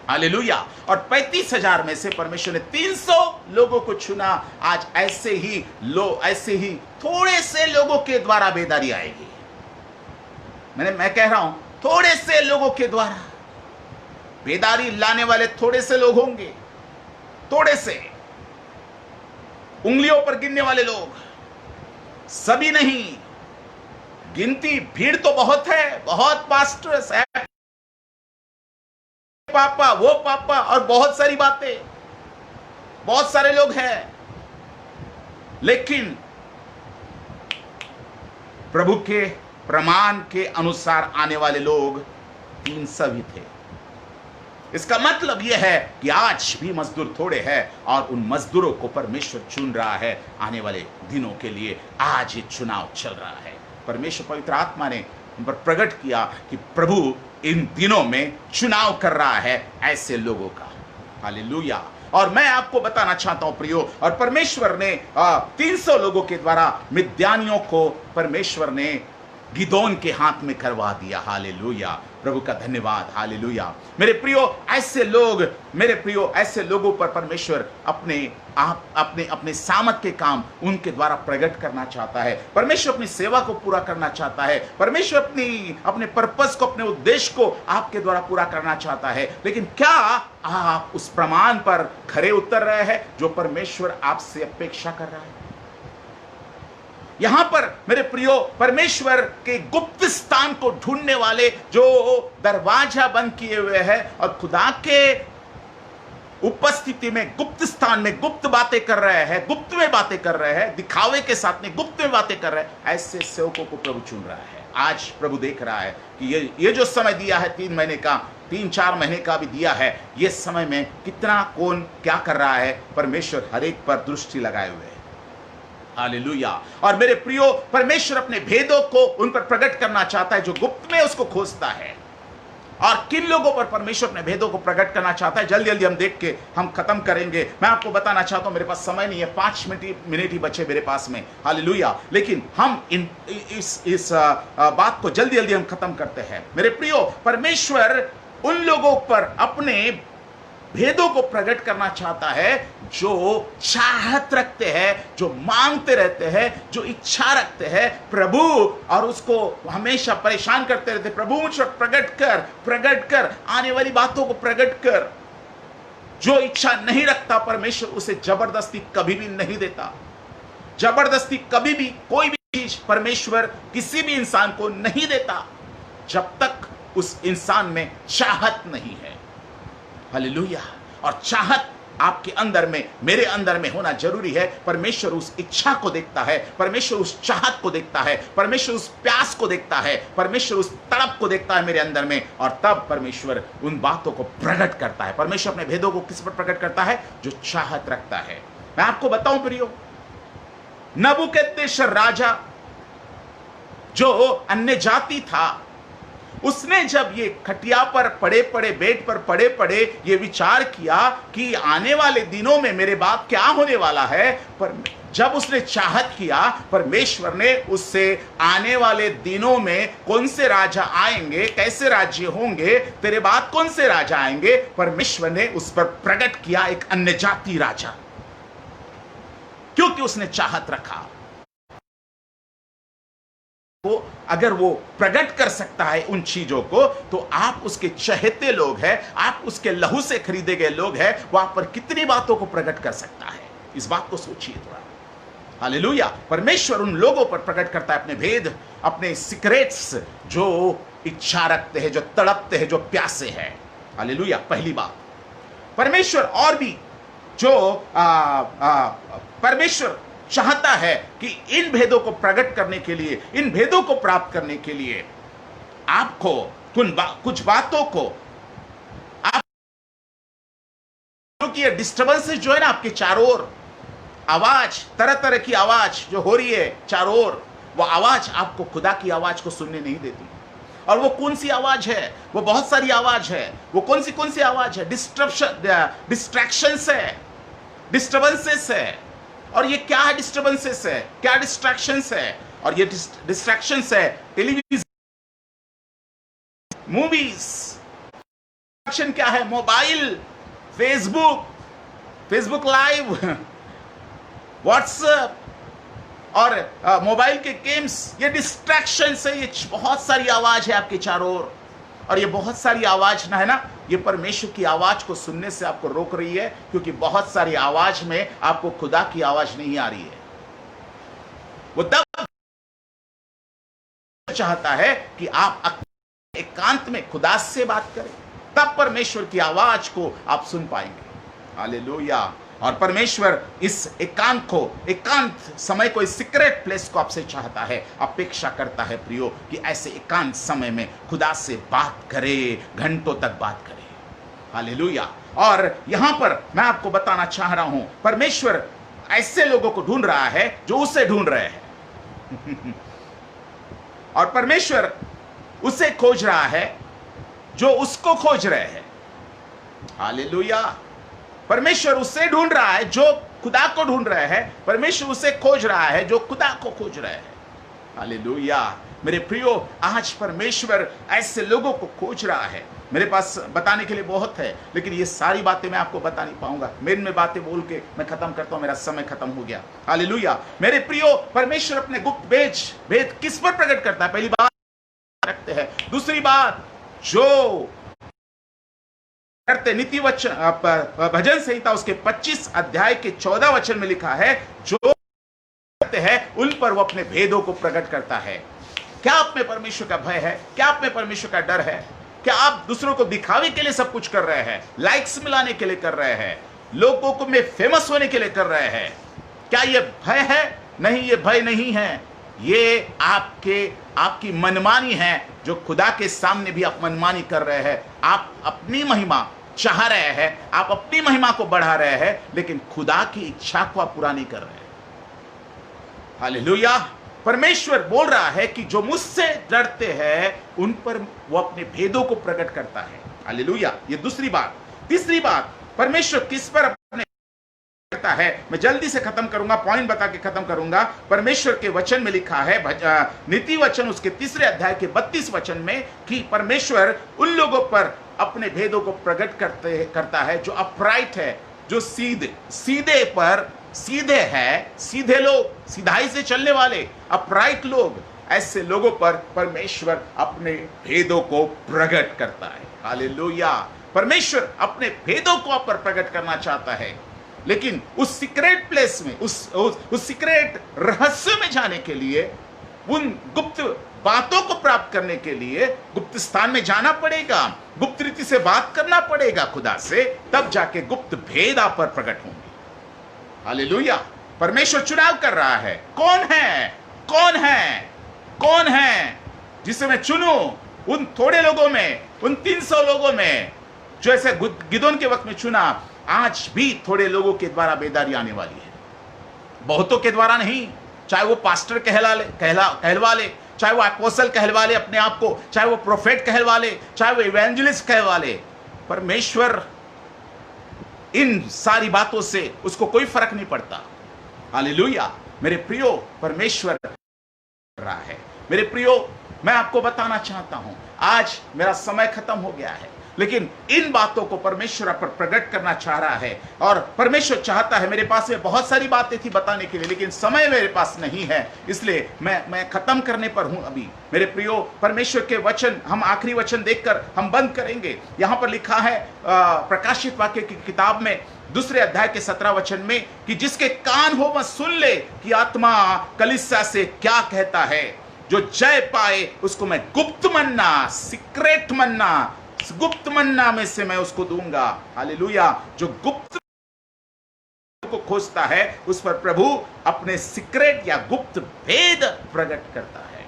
हालेलुया। और 35,000 में से परमेश्वर ने 300 लोगों को चुना। आज ऐसे ही थोड़े से लोगों के द्वारा बेदारी आएगी। मैं कह रहा हूं, थोड़े से लोगों के द्वारा बेदारी लाने वाले थोड़े से लोग होंगे, थोड़े से उंगलियों पर गिनने वाले लोग, सभी नहीं। गिनती, भीड़ तो बहुत है, बहुत पास्टर्स है, पापा, वो पापा, और बहुत सारी बातें, बहुत सारे लोग हैं, लेकिन प्रभु के प्रमाण के अनुसार आने वाले लोग 300 ही थे। इसका मतलब यह है कि आज भी मजदूर थोड़े हैं, और उन मजदूरों को परमेश्वर चुन रहा है आने वाले दिनों के लिए। आज ये चुनाव चल रहा है। परमेश्वर पवित्र आत्मा ने उन पर प्रकट किया कि प्रभु इन दिनों में चुनाव कर रहा है ऐसे लोगों का। हालेलुया। और मैं आपको बताना चाहता हूं प्रियो, और परमेश्वर ने 300 लोगों के द्वारा मिद्यानियों को परमेश्वर ने गिदोन के हाथ में करवा दिया। हालेलुया। प्रभु का धन्यवाद, हालेलुया। मेरे प्रियो ऐसे लोगों पर परमेश्वर अपने सामर्थ के काम उनके द्वारा प्रकट करना चाहता है। परमेश्वर अपनी सेवा को पूरा करना चाहता है। परमेश्वर अपने पर्पस को, अपने उद्देश्य को आपके द्वारा पूरा करना चाहता है। लेकिन क्या आप उस प्रमाण पर खरे उतर रहे हैं जो परमेश्वर आपसे अपेक्षा कर रहा है? यहां पर मेरे प्रियो, परमेश्वर के गुप्त स्थान को ढूंढने वाले जो दरवाजा बंद किए हुए हैं और खुदा के उपस्थिति में गुप्त स्थान में गुप्त बातें कर रहे हैं, गुप्त में बातें कर रहे हैं, दिखावे के साथ में गुप्त में बातें कर रहे हैं, ऐसे सेवकों को प्रभु चुन रहा है। आज प्रभु देख रहा है कि ये जो समय दिया है 3 महीने का, 3-4 महीने का भी दिया है, ये समय में कितना कौन क्या कर रहा है, परमेश्वर हर एक पर दृष्टि लगाए हुए है। हालेलुया। और मेरे प्रियो, परमेश्वर अपने भेदों को उन पर प्रकट करना चाहता है जो गुप्त में उसको खोजता है। और किन लोगों पर परमेश्वर अपने भेदों को प्रकट करना चाहता है, जल्दी जल्दी हम देख के हम खत्म करेंगे। मैं आपको बताना चाहता हूं, मेरे पास समय नहीं है, 5 मिनट ही बचे मेरे पास में, हालेलुया। लेकिन हम इस बात को जल्दी जल्दी हम खत्म करते हैं। मेरे प्रियो, परमेश्वर उन लोगों पर अपने भेदों को प्रकट करना चाहता है जो चाहत रखते हैं, जो मांगते रहते हैं, जो इच्छा रखते हैं प्रभु, और उसको हमेशा परेशान करते रहते, प्रभु मुझ पर प्रकट कर, आने वाली बातों को प्रकट कर। जो इच्छा नहीं रखता, परमेश्वर उसे जबरदस्ती कभी भी नहीं देता। जबरदस्ती कभी भी कोई भी चीज परमेश्वर किसी भी इंसान को नहीं देता जब तक उस इंसान में चाहत नहीं है। हालेलुया। और चाहत आपके अंदर में, मेरे अंदर में होना जरूरी है। परमेश्वर उस इच्छा को देखता है, परमेश्वर उस चाहत को देखता है, परमेश्वर उस प्यास को देखता है, परमेश्वर उस तड़प को देखता है मेरे अंदर में, और तब परमेश्वर उन बातों को प्रकट करता है। परमेश्वर अपने भेदों को किस पर प्रकट करता है? जो चाहत रखता है। मैं आपको बताऊं प्रियो, नबूकदनेस्सर राजा जो अन्य जाति था, उसने जब ये खटिया पर पड़े बेड पर पड़े ये विचार किया कि आने वाले दिनों में मेरे बाद क्या होने वाला है, पर जब उसने चाहत किया, परमेश्वर ने उससे आने वाले दिनों में कौन से राजा आएंगे, कैसे राज्य होंगे, तेरे बाद कौन से राजा आएंगे, परमेश्वर ने उस पर प्रकट किया एक अन्य जाति राजा, क्योंकि उसने चाहत रखा। अगर वो प्रकट कर सकता है उन चीजों को, तो आप उसके चहेते लोग हैं, आप उसके लहू से खरीदे गए लोग हैं, वहां पर कितनी बातों को प्रकट कर सकता है। इस बात को सोचिए थोड़ा। हालेलुया। परमेश्वर उन लोगों पर प्रकट करता है अपने भेद, अपने सीक्रेट्स, जो इच्छा रखते हैं, जो तड़पते हैं, जो प्यासे हैं। हालेलुया। पहली बात, परमेश्वर और भी जो परमेश्वर चाहता है कि इन भेदों को प्रकट करने के लिए, इन भेदों को प्राप्त करने के लिए आपको कुछ बातों को आप, क्योंकि ये डिस्टर्बेंसेस जो है ना आपके चारों ओर, आवाज, तरह तरह की आवाज जो हो रही है चारों ओर, वो आवाज आपको खुदा की आवाज को सुनने नहीं देती। और वो कौन सी आवाज है? वो बहुत सारी आवाज है। वो कौन सी आवाज है? डिस्ट्रैक्शंस है, डिस्टर्बेंसेस है। और ये क्या है? डिस्टर्बेंसेस है, क्या डिस्ट्रैक्शंस है? और ये डिस्ट्रैक्शंस है टेलीविजन, मूवीज, डिस्ट्रैक्शन क्या है? मोबाइल, फेसबुक लाइव, व्हाट्सएप और मोबाइल के गेम्स, ये डिस्ट्रैक्शंस है। ये बहुत सारी आवाज है आपके चारों ओर, और ये बहुत सारी आवाज ना है ना, ये परमेश्वर की आवाज को सुनने से आपको रोक रही है, क्योंकि बहुत सारी आवाज में आपको खुदा की आवाज नहीं आ रही है। वो तब चाहता है कि आप एकांत में खुदा से बात करें, तब परमेश्वर की आवाज को आप सुन पाएंगे। हालेलुया। और परमेश्वर इस एकांत समय को, इस सीक्रेट प्लेस को आपसे चाहता है, अपेक्षा करता है प्रियो, कि ऐसे एकांत समय में खुदा से बात करे, घंटों तक बात करे। हालेलुया। और यहां पर मैं आपको बताना चाह रहा हूं, परमेश्वर ऐसे लोगों को ढूंढ रहा है जो उसे ढूंढ रहे हैं और परमेश्वर उसे खोज रहा है जो उसको खोज रहे हैं। हालेलुया। परमेश्वर उसे ढूंढ रहा है जो खुदा को ढूंढ रहे हैं, परमेश्वर उसे खोज रहा है जो खुदा को खोज रहे हैं। हालेलुया। मेरे प्रियो, आज परमेश्वर ऐसे लोगों को खोज रहा है। मेरे पास बताने के लिए बहुत है, लेकिन ये सारी बातें मैं आपको बता नहीं पाऊंगा। मेन में बातें बोल के मैं खत्म करता हूं, मेरा समय खत्म हो गया। हालेलुया। मेरे प्रियो, परमेश्वर अपने गुप्त भेद किस पर प्रकट करता है? पहली बात रखते हैं। दूसरी बात, जो करते नीति वचन भजन संहिता उसके 25 अध्याय के 14 वचन में लिखा है, जो करते हैं उन पर वो अपने भेदों को प्रकट करता है। क्या आप में परमेश्वर का भय है? क्या आप में परमेश्वर का डर है? क्या आप दूसरों को दिखावे के लिए सब कुछ कर रहे हैं? लाइक्स मिलाने के लिए कर रहे हैं? लोगों को में फेमस होने के लिए कर रहे हैं? क्या ये भय है? नहीं, ये भय नहीं है। ये आपकी मनमानी है, जो खुदा के सामने भी आप मनमानी कर रहे हैं। आप अपनी महिमा चाह रहे हैं, आप अपनी महिमा को बढ़ा रहे हैं, लेकिन खुदा की इच्छा को आप पूरा नहीं कर रहे हैं। हालेलुया। परमेश्वर बोल रहा है कि जो मुझसे डरते हैं उन पर वो अपने भेदों को प्रकट करता है। हालेलुया। ये दूसरी बात। तीसरी बात, परमेश्वर किस पर अपने करता है? मैं जल्दी से खत्म करूंगा, पॉइंट बता के खत्म करूंगा। परमेश्वर के वचन में लिखा है, नीति वचन उसके 3 अध्याय के 32 वचन में, कि परमेश्वर उन लोगों पर अपने भेदों को प्रकट करता है जो अपराइट है, जो सीधे है, सीधे लोग, सिधाई से चलने वाले, अपराइट लोग, ऐसे लोगों पर परमेश्वर अपने भेदों को प्रकट करता है। हालेलुया। परमेश्वर अपने भेदों को आप पर प्रकट करना चाहता है, लेकिन उस सीक्रेट प्लेस में, उस सीक्रेट रहस्य में जाने के लिए, उन गुप्त बातों को प्राप्त करने के लिए गुप्त स्थान में जाना पड़ेगा, गुप्त रीति से बात करना पड़ेगा खुदा से, तब जाके गुप्त भेद आप पर प्रकट होंगे। हालेलुया। परमेश्वर चुनाव कर रहा है। कौन है जिसे मैं चुनूं? उन थोड़े लोगों में, उन 300 लोगों में, जो ऐसे गिदोन के वक्त में चुना, आज भी थोड़े लोगों के द्वारा बेदारी आने वाली है, बहुतों के द्वारा नहीं। चाहे वो पास्टर कहलवा ले, चाहे वो अपोस्टल कहलवा ले अपने आप को, चाहे वो प्रोफेट कहलवा ले, चाहे वो इवेंजलिस्ट कहलवा ले, परमेश्वर इन सारी बातों से उसको कोई फर्क नहीं पड़ता। हालेलुया। मेरे प्रियो, परमेश्वर रहा है। मेरे प्रियो, मैं आपको बताना चाहता हूं, आज मेरा समय खत्म हो गया है, लेकिन इन बातों को परमेश्वर पर प्रकट करना चाह रहा है। और परमेश्वर चाहता है, मेरे पास में बहुत सारी बातें थी बताने के लिए, लेकिन समय मेरे पास नहीं है, इसलिए मैं खत्म करने पर हूं अभी। मेरे प्रियो, परमेश्वर के वचन, हम आखिरी वचन देखकर हम बंद करेंगे। यहां पर लिखा है प्रकाशित वाक्य की किताब में 2 अध्याय के 17 वचन में, कि जिसके कान हो वह सुन ले कि आत्मा कलीसिया से क्या कहता है। जो जय पाए उसको मैं गुप्त मन्ना, सीक्रेट मन्ना, गुप्त मन्ना में से मैं उसको दूंगा। हालेलुया। जो गुप्त को खोजता है उस पर प्रभु अपने सीक्रेट या गुप्त भेद प्रकट करता है।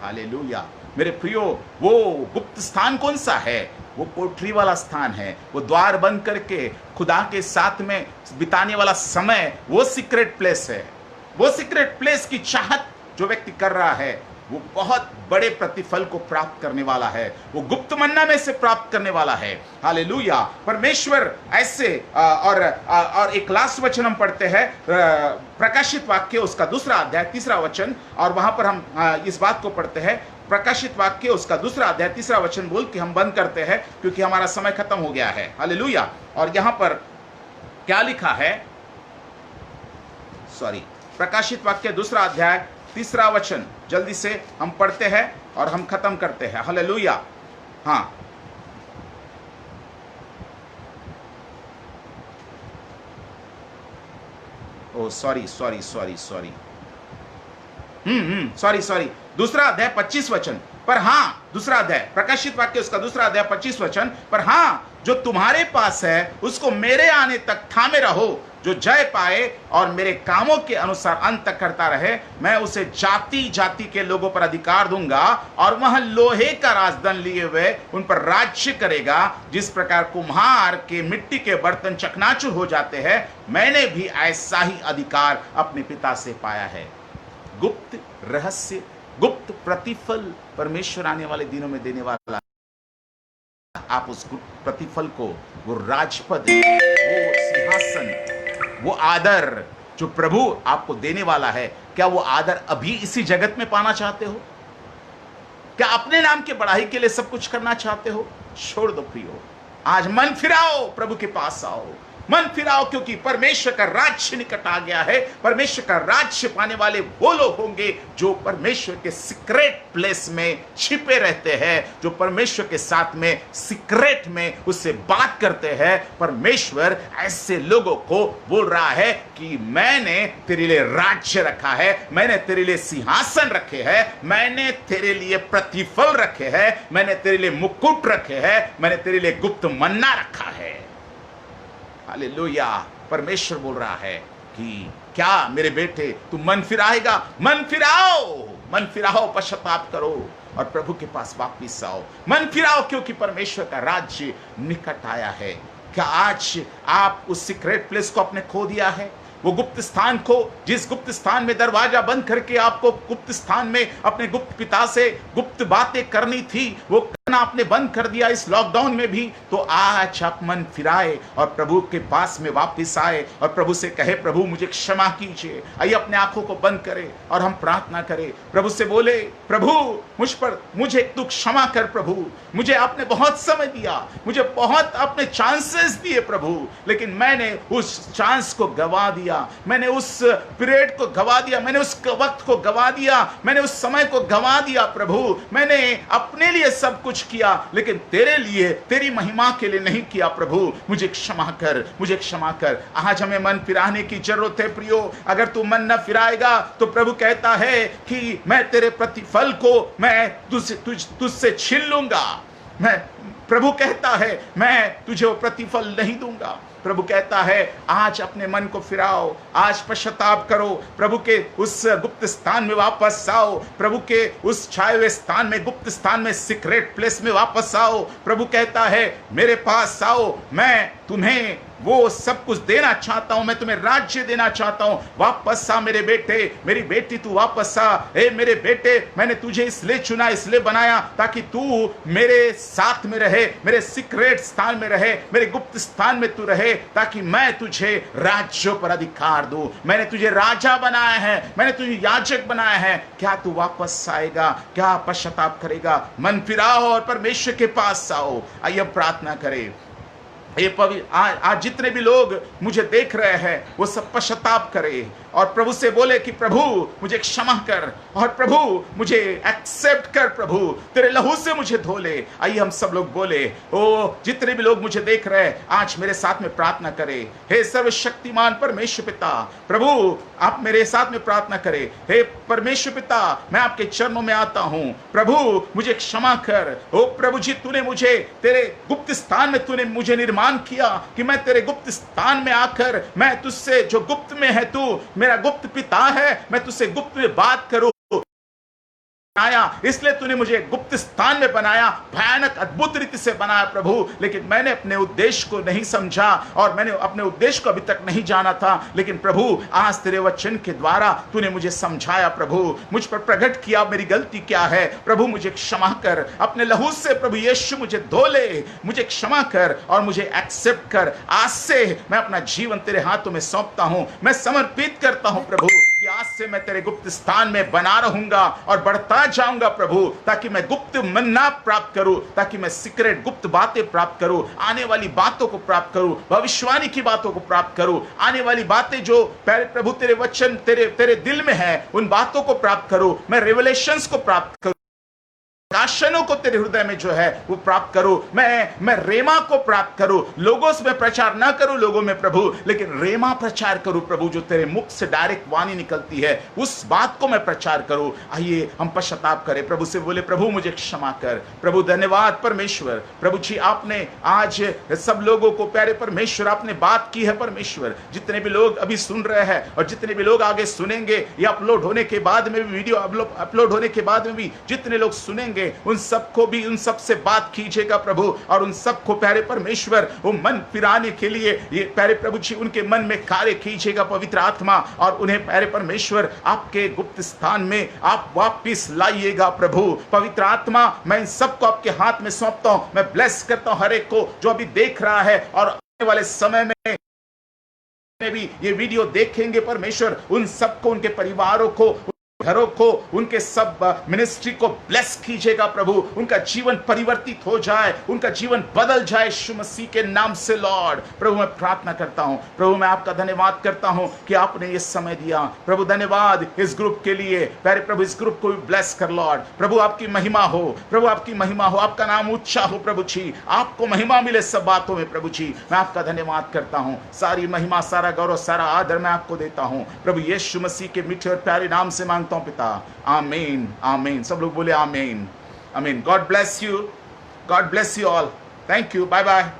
हालेलुया। मेरे प्रियो, वो गुप्त स्थान कौन सा है? वो कोठरी वाला स्थान है, वो द्वार बंद करके खुदा के साथ में बिताने वाला समय, वो सीक्रेट प्लेस है। वो सीक्रेट प्लेस की चाहत जो व्यक्ति कर रहा है, वो बहुत बड़े प्रतिफल को प्राप्त करने वाला है, वो गुप्त मन्ना में से प्राप्त करने वाला है। हालेलुया। परमेश्वर ऐसे और एक लास्ट वचन हम पढ़ते हैं, प्रकाशित वाक्य उसका 2 अध्याय 3 वचन, और वहां पर हम इस बात को पढ़ते हैं। प्रकाशित वाक्य उसका 2 अध्याय 3 वचन बोल के हम बंद करते हैं, क्योंकि हमारा समय खत्म हो गया है। हालेलुया। और यहां पर क्या लिखा है? प्रकाशित वाक्य 2 अध्याय 3 वचन, जल्दी से हम पढ़ते हैं और हम खत्म करते हैं। हालेलुया। हाँ, ओ सॉरी, 2 अध्याय 25 वचन पर। हाँ, 2 अध्याय प्रकाशित वाक्य उसका 2 अध्याय 25 वचन पर। हाँ, जो तुम्हारे पास है उसको मेरे आने तक थामे रहो। जो जय पाए और मेरे कामों के अनुसार अंत तक करता रहे, मैं उसे जाति जाति के लोगों पर अधिकार दूंगा, और वह लोहे का राजदंड लिए हुए उन पर राज्य करेगा। जिस प्रकार कुम्हार के मिट्टी के बर्तन चकनाचूर हो जाते हैं, मैंने भी ऐसा ही अधिकार अपने पिता से पाया है। गुप्त रहस्य, गुप्त प्रतिफल परमेश्वर आने वाले दिनों में देने वाला। आप उस गुप्त प्रतिफल को, वो राजपद, वो सिंहासन, वो आदर जो प्रभु आपको देने वाला है, क्या वो आदर अभी इसी जगत में पाना चाहते हो? क्या अपने नाम की बढ़ाई के लिए सब कुछ करना चाहते हो? छोड़ दो प्रियो, आज मन फिराओ, प्रभु के पास आओ, मन फिराओ, क्योंकि परमेश्वर का राज्य निकट आ गया है। परमेश्वर का राज्य पाने वाले वो लोग होंगे जो परमेश्वर के सीक्रेट प्लेस में छिपे रहते हैं, जो परमेश्वर के साथ में सीक्रेट में उससे बात करते हैं। परमेश्वर ऐसे लोगों को बोल रहा है कि मैंने तेरे लिए राज्य रखा है, मैंने तेरे लिए सिंहासन रखे हैं, मैंने तेरे लिए प्रतिफल रखे हैं, मैंने तेरे लिए मुकुट रखे हैं, मैंने तेरे लिए गुप्त मन्ना रखा है। हालेलुया। परमेश्वर बोल रहा है कि क्या मेरे बेटे तू मन फिराएगा? मन फिराओ, मन फिराओ, पश्चाताप करो और प्रभु के पास वापिस आओ। मन फिराओ, क्योंकि परमेश्वर का राज्य निकट आया है। क्या आज आप उस सीक्रेट प्लेस को आपने खो दिया है? वो गुप्त स्थान को, जिस गुप्त स्थान में दरवाजा बंद करके आपको गुप्त स्थान में अपने गुप्त पिता से गुप्त बातें करनी थी, वो करना आपने बंद कर दिया इस लॉकडाउन में भी। तो आज आप मन फिराए और प्रभु के पास में वापस आए और प्रभु से कहे, प्रभु मुझे क्षमा कीजिए। आइए अपने आंखों को बंद करें और हम प्रार्थना करें। प्रभु से बोले, प्रभु मुझे तू क्षमा कर प्रभु, मुझे आपने बहुत समय दिया, मुझे बहुत आपने चांसेस दिए प्रभु, लेकिन मैंने उस चांस को गवा दिया, मैंने उस पीरियड को गवा दिया, मैंने उस वक्त को गवा दिया, मैंने उस समय को गवा दिया प्रभु। मैंने अपने लिए सब कुछ किया, लेकिन तेरे लिए, तेरी महिमा के लिए नहीं किया प्रभु। मुझे क्षमा कर, मुझे क्षमा कर। आज हमें मन फिराने की जरूरत है प्रियो। अगर तू मन न फिराएगा तो प्रभु कहता है कि मैं तेरे प्रतिफल को मैं तुझसे छीन लूंगा। प्रभु कहता है मैं तुझे वो प्रतिफल नहीं दूंगा। प्रभु कहता है आज अपने मन को फिराओ, आज पश्चाताप करो, प्रभु के उस गुप्त स्थान में वापस आओ, प्रभु के उस छाए हुए स्थान में, गुप्त स्थान में, सीक्रेट प्लेस में वापस आओ। प्रभु कहता है मेरे पास आओ, मैं तुम्हें वो सब कुछ देना चाहता हूं, मैं तुम्हें राज्य देना चाहता हूं। वापस आ मेरे बेटे, मेरी बेटी, तू वापस आ। ए मेरे बेटे, मैंने तुझे इसलिए चुना, इसलिए बनाया ताकि तू मेरे साथ में रहे, मेरे सीक्रेट स्थान में रहे, मेरे गुप्त स्थान में तू रहे, ताकि मैं तुझे राज्यों पर अधिकार दूं। मैंने तुझे राजा बनाया है, मैंने तुझे याजक बनाया है। क्या तू वापस आएगा? क्या पश्चाताप करेगा? मन फिराओ और परमेश्वर के पास आओ। आइए प्रार्थना करें। आज जितने भी लोग मुझे देख रहे हैं वो सब पश्चाताप करें और प्रभु से बोले कि प्रभु मुझे क्षमा कर और प्रभु मुझे एक्सेप्ट कर, प्रभु तेरे लहू से मुझे धो ले। आइए हम सब लोग बोले, ओ जितने भी लोग मुझे देख रहे हैं आज मेरे साथ में प्रार्थना करें। हे सर्वशक्तिमान परमेश्वर पिता, प्रभु आप मेरे साथ में प्रार्थना करें। हे परमेश्वर पिता, मैं आपके चरणों में आता हूं, प्रभु मुझे क्षमा कर। ओ प्रभु जी, तूने मुझे तेरे गुप्त स्थान में तूने मुझे निर्माण किया कि मैं तेरे गुप्त स्थान में आकर मैं तुझसे, जो गुप्त में है, तू मेरा गुप्त पिता है, मैं तुझसे गुप्त में बात करूं। इसलिए तूने मुझे गुप्त स्थान में बनाया, भयानक अद्भुत रीति से बनाया प्रभु। लेकिन मैंने अपने उद्देश्य को नहीं समझा और मैंने अपने उद्देश्य को अभी तक नहीं जाना था। लेकिन प्रभु आज तेरे वचन के द्वारा तूने मुझे समझाया प्रभु, मुझ पर प्रकट किया मेरी गलती क्या है। प्रभु मुझे क्षमा कर, अपने लहू से प्रभु यीशु मुझे धो ले, मुझे क्षमा कर और मुझे एक्सेप्ट कर। आज से मैं अपना जीवन तेरे हाथों में सौंपता हूं, मैं समर्पित करता हूं प्रभु कि आज से मैं तेरे गुप्त स्थान में बना रहूंगा और बढ़ता जाऊंगा प्रभु, ताकि मैं गुप्त मन्ना प्राप्त करूं, ताकि मैं सीक्रेट गुप्त बातें प्राप्त करूं, आने वाली बातों को प्राप्त करूं, भविष्यवाणी की बातों को प्राप्त करूं, आने वाली बातें जो प्रभु तेरे वचन तेरे दिल में है उन बातों को प्राप्त करूं, मैं रेवलेशंस को प्राप्त करूं, प्रकाशनों को तेरे हृदय में जो है वो प्राप्त करूं, मैं रेमा को प्राप्त करूं। लोगोस में प्रचार ना करूं लोगों में प्रभु, लेकिन रेमा प्रचार करूं प्रभु, जो तेरे मुख से डायरेक्ट वाणी निकलती है उस बात को मैं प्रचार करूं। आइए हम पश्चाताप करें, प्रभु से बोले प्रभु मुझे क्षमा कर। प्रभु धन्यवाद परमेश्वर, प्रभु जी आपने आज सब लोगों को, प्यारे परमेश्वर आपने बात की है परमेश्वर। जितने भी लोग अभी सुन रहे हैं और जितने भी लोग आगे सुनेंगे, या अपलोड होने के बाद में भी, वीडियो अपलोड होने के बाद में भी जितने लोग सुनेंगे, उन सबको भी, उन सब से बात कीजिएगा प्रभु, और उन सबको प्यारे परमेश्वर वो मन फिराने के लिए, ये प्यारे प्रभु जी उनके मन में कार्य कीजिएगा पवित्र आत्मा, और उन्हें प्यारे परमेश्वर आपके गुप्त स्थान में आप वापिस लाइएगा प्रभु। पवित्र आत्मा मैं इन सबको आपके हाथ में सौंपता हूं, मैं ब्लेस करता हूं हर एक को जो अभी देख रहा है और आने वाले समय में भी ये वीडियो देखेंगे परमेश्वर, उन सबको, उनके परिवारों को घरों को, उनके सब मिनिस्ट्री को ब्लेस कीजिएगा प्रभु, उनका जीवन परिवर्तित हो जाए, उनका जीवन बदल जाए यीशु मसीह के नाम से लॉर्ड। प्रभु मैं प्रार्थना करता हूं, प्रभु मैं आपका धन्यवाद करता हूं कि आपने ये समय दिया प्रभु। धन्यवाद इस ग्रुप के लिए प्यारे प्रभु, इस ग्रुप को भी ब्लेस कर लॉर्ड। प्रभु आपकी महिमा हो, प्रभु आपकी महिमा हो, आपका नाम ऊंचा हो प्रभु जी, आपको महिमा मिले सब बातों में प्रभु जी। मैं आपका धन्यवाद करता हूं, सारी महिमा, सारा गौरव, सारा आदर मैं आपको देता हूं प्रभु यीशु मसीह के मीठे और प्यारे नाम से मांगता हूं पिता, आमीन आमीन। सब लोग बोले आमीन आमीन। God bless you, God bless you all, thank you, bye bye.